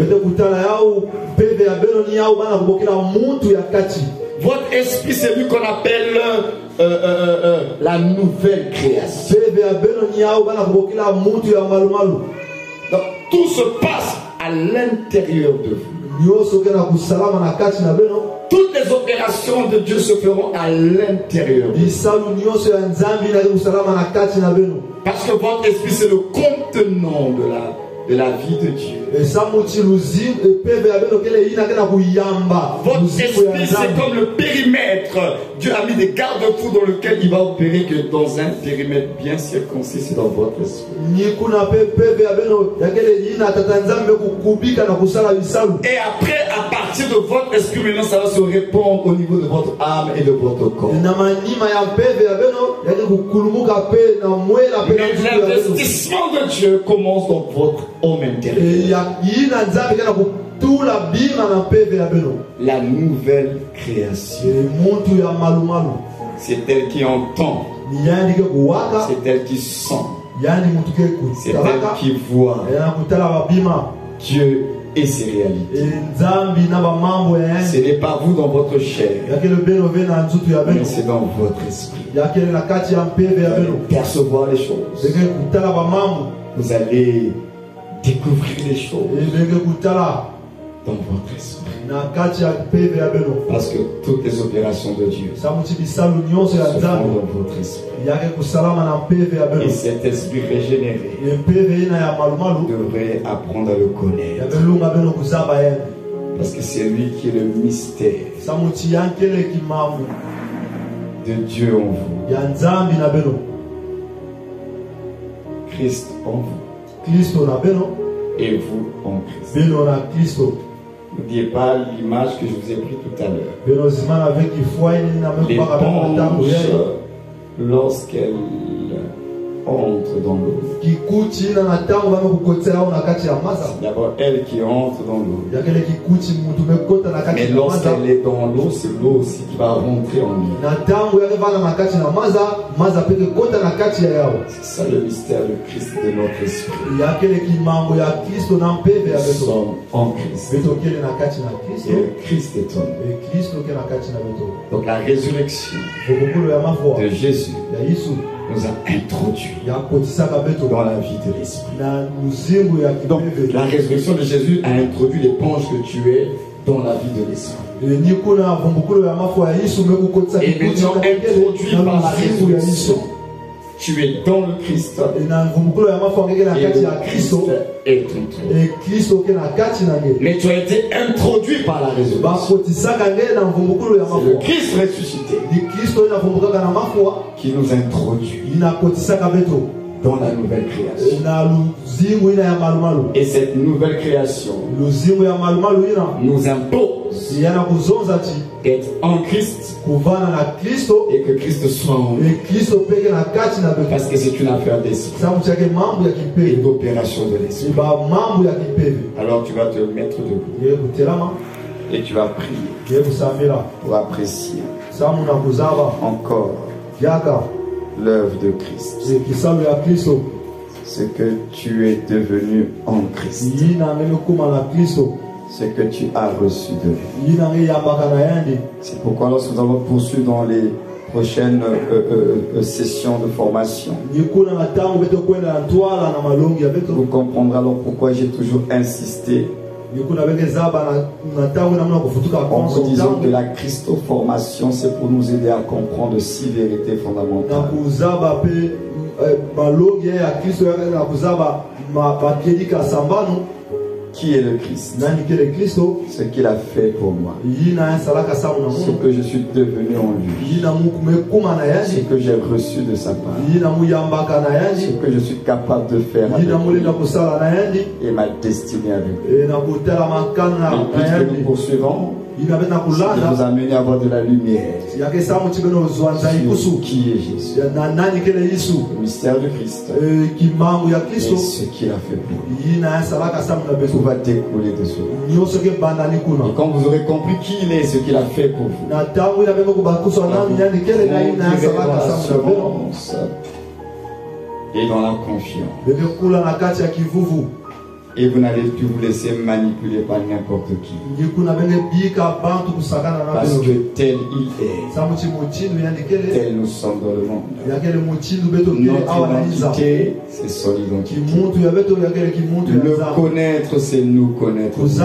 [SPEAKER 5] Votre esprit, c'est lui qu'on appelle la nouvelle création. Donc, tout se passe à l'intérieur de vous. Toutes les opérations de Dieu se feront à l'intérieur. Parce que votre esprit, c'est le contenant de la vie de Dieu. Votre esprit, c'est comme le périmètre. Dieu a mis des garde-fous dans lequel il va opérer que dans un périmètre bien circoncis, c'est dans votre esprit. Et après, à partir de votre esprit, maintenant, ça va se répandre au niveau de votre âme et de votre corps. L'investissement de Dieu commence dans votre homme intérieur. La nouvelle création. C'est elle qui entend. C'est elle qui sent. C'est elle qui voit Dieu et ses réalités. Ce n'est pas vous dans votre chair, mais c'est dans votre esprit. Vous allez percevoir les choses. Vous allez découvrir les choses dans votre esprit. Parce que toutes les opérations de Dieu se font dans votre esprit. Et cet esprit régénéré devrait apprendre à le connaître. Parce que c'est lui qui est le mystère de Dieu en vous. Christ en vous. Et vous en Christ. N'oubliez pas l'image que je vous ai prise tout à l'heure. L'éponge, lorsqu'elle entre dans l'eau, c'est d'abord elle qui entre dans l'eau. Mais lorsqu'elle est dans l'eau, c'est l'eau aussi qui va rentrer en lui. C'est ça le mystère du Christ de notre esprit. Nous sommes en Christ. Et le Christ est en nous. Donc la résurrection de Jésus nous a introduits dans la vie de l'esprit. Donc la résurrection de Jésus a introduit l'éponge que tu es dans la vie de l'esprit. Et maintenant introduit par la résurrection, tu es dans le Christ et le Christ est en toi. Mais tu as été introduit par la résurrection. C'est le Christ ressuscité qui nous introduit dans la nouvelle création. Et cette nouvelle création nous impose d'être en Christ et que Christ soit en nous. Parce que c'est une affaire d'esprit et d'opération de l'esprit. Alors tu vas te mettre debout et tu vas prier pour apprécier encore l'œuvre de Christ. Ce que tu es devenu en Christ. Ce que tu as reçu de lui. C'est pourquoi lorsque nous allons poursuivre dans les prochaines sessions de formation, vous comprendrez alors pourquoi j'ai toujours insisté En vous disant que la Christoformation, c'est pour nous aider à comprendre 6 vérités fondamentales. Qui est le Christ? Ce qu'il a fait pour moi. Ce que je suis devenu en lui. Ce que j'ai reçu de sa part. Ce que je suis capable de faire avec lui. Et ma destinée avec lui. Et puisque nous poursuivons, il nous a amené à avoir de la lumière sur qui est Jésus, le mystère de Christ et ce qu'il a fait pour nous. Tout va découler de cela. Et quand vous aurez compris qui il est et ce qu'il a fait pour vous, vous irez dans l'assurance et dans la confiance. Et vous n'allez plus vous laisser manipuler par n'importe qui. Parce que tel il est, tel nous sommes dans le monde. Notre identité, c'est son identité. Le connaître, c'est nous connaître. Si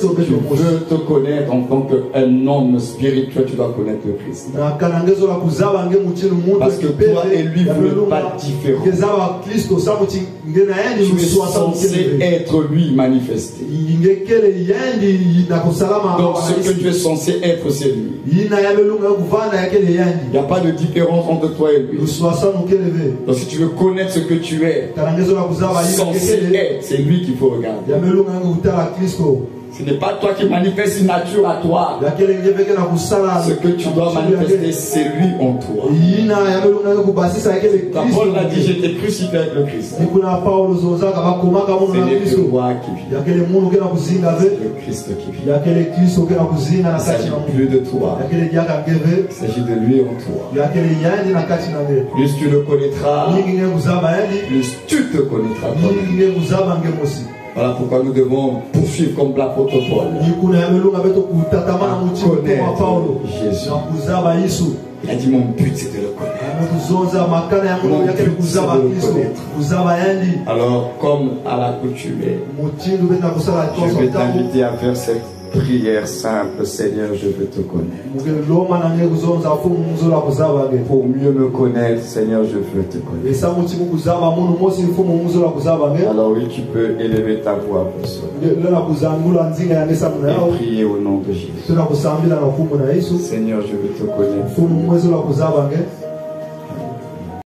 [SPEAKER 5] tu veux te connaître en tant qu'un homme spirituel, tu dois connaître le Christ. Parce que toi et lui, vous n'êtes pas différents. Tu es censé être lui manifesté. Donc ce que tu es censé être, c'est lui. Il n'y a pas de différence entre toi et lui. Donc si tu veux connaître ce que tu es censé être, c'est lui qu'il faut regarder. Ce n'est pas toi qui manifestes une nature à toi. Ce que tu dois manifester, c'est lui en toi. Quand Paul l'a dit, j'étais crucifié avec le Christ. Ce n'est plus moi qui vis. C'est le Christ qui vit. Il ne s'agit plus de toi. Il s'agit de lui en toi. Plus tu le connaîtras, plus tu te connaîtras toi-même. Voilà pourquoi nous devons poursuivre comme l'apôtre Paul. Jésus. Il a dit mon but c'est de le connaître. Mon but c'est de le connaître. Alors comme à l'accoutumée, je vais t'inviter à faire cette prière simple. Seigneur, je veux te connaître. Pour mieux me connaître, Seigneur, je veux te connaître. Alors oui, tu peux élever ta voix pour cela. Et prier au nom de Jésus. Seigneur, je veux te connaître.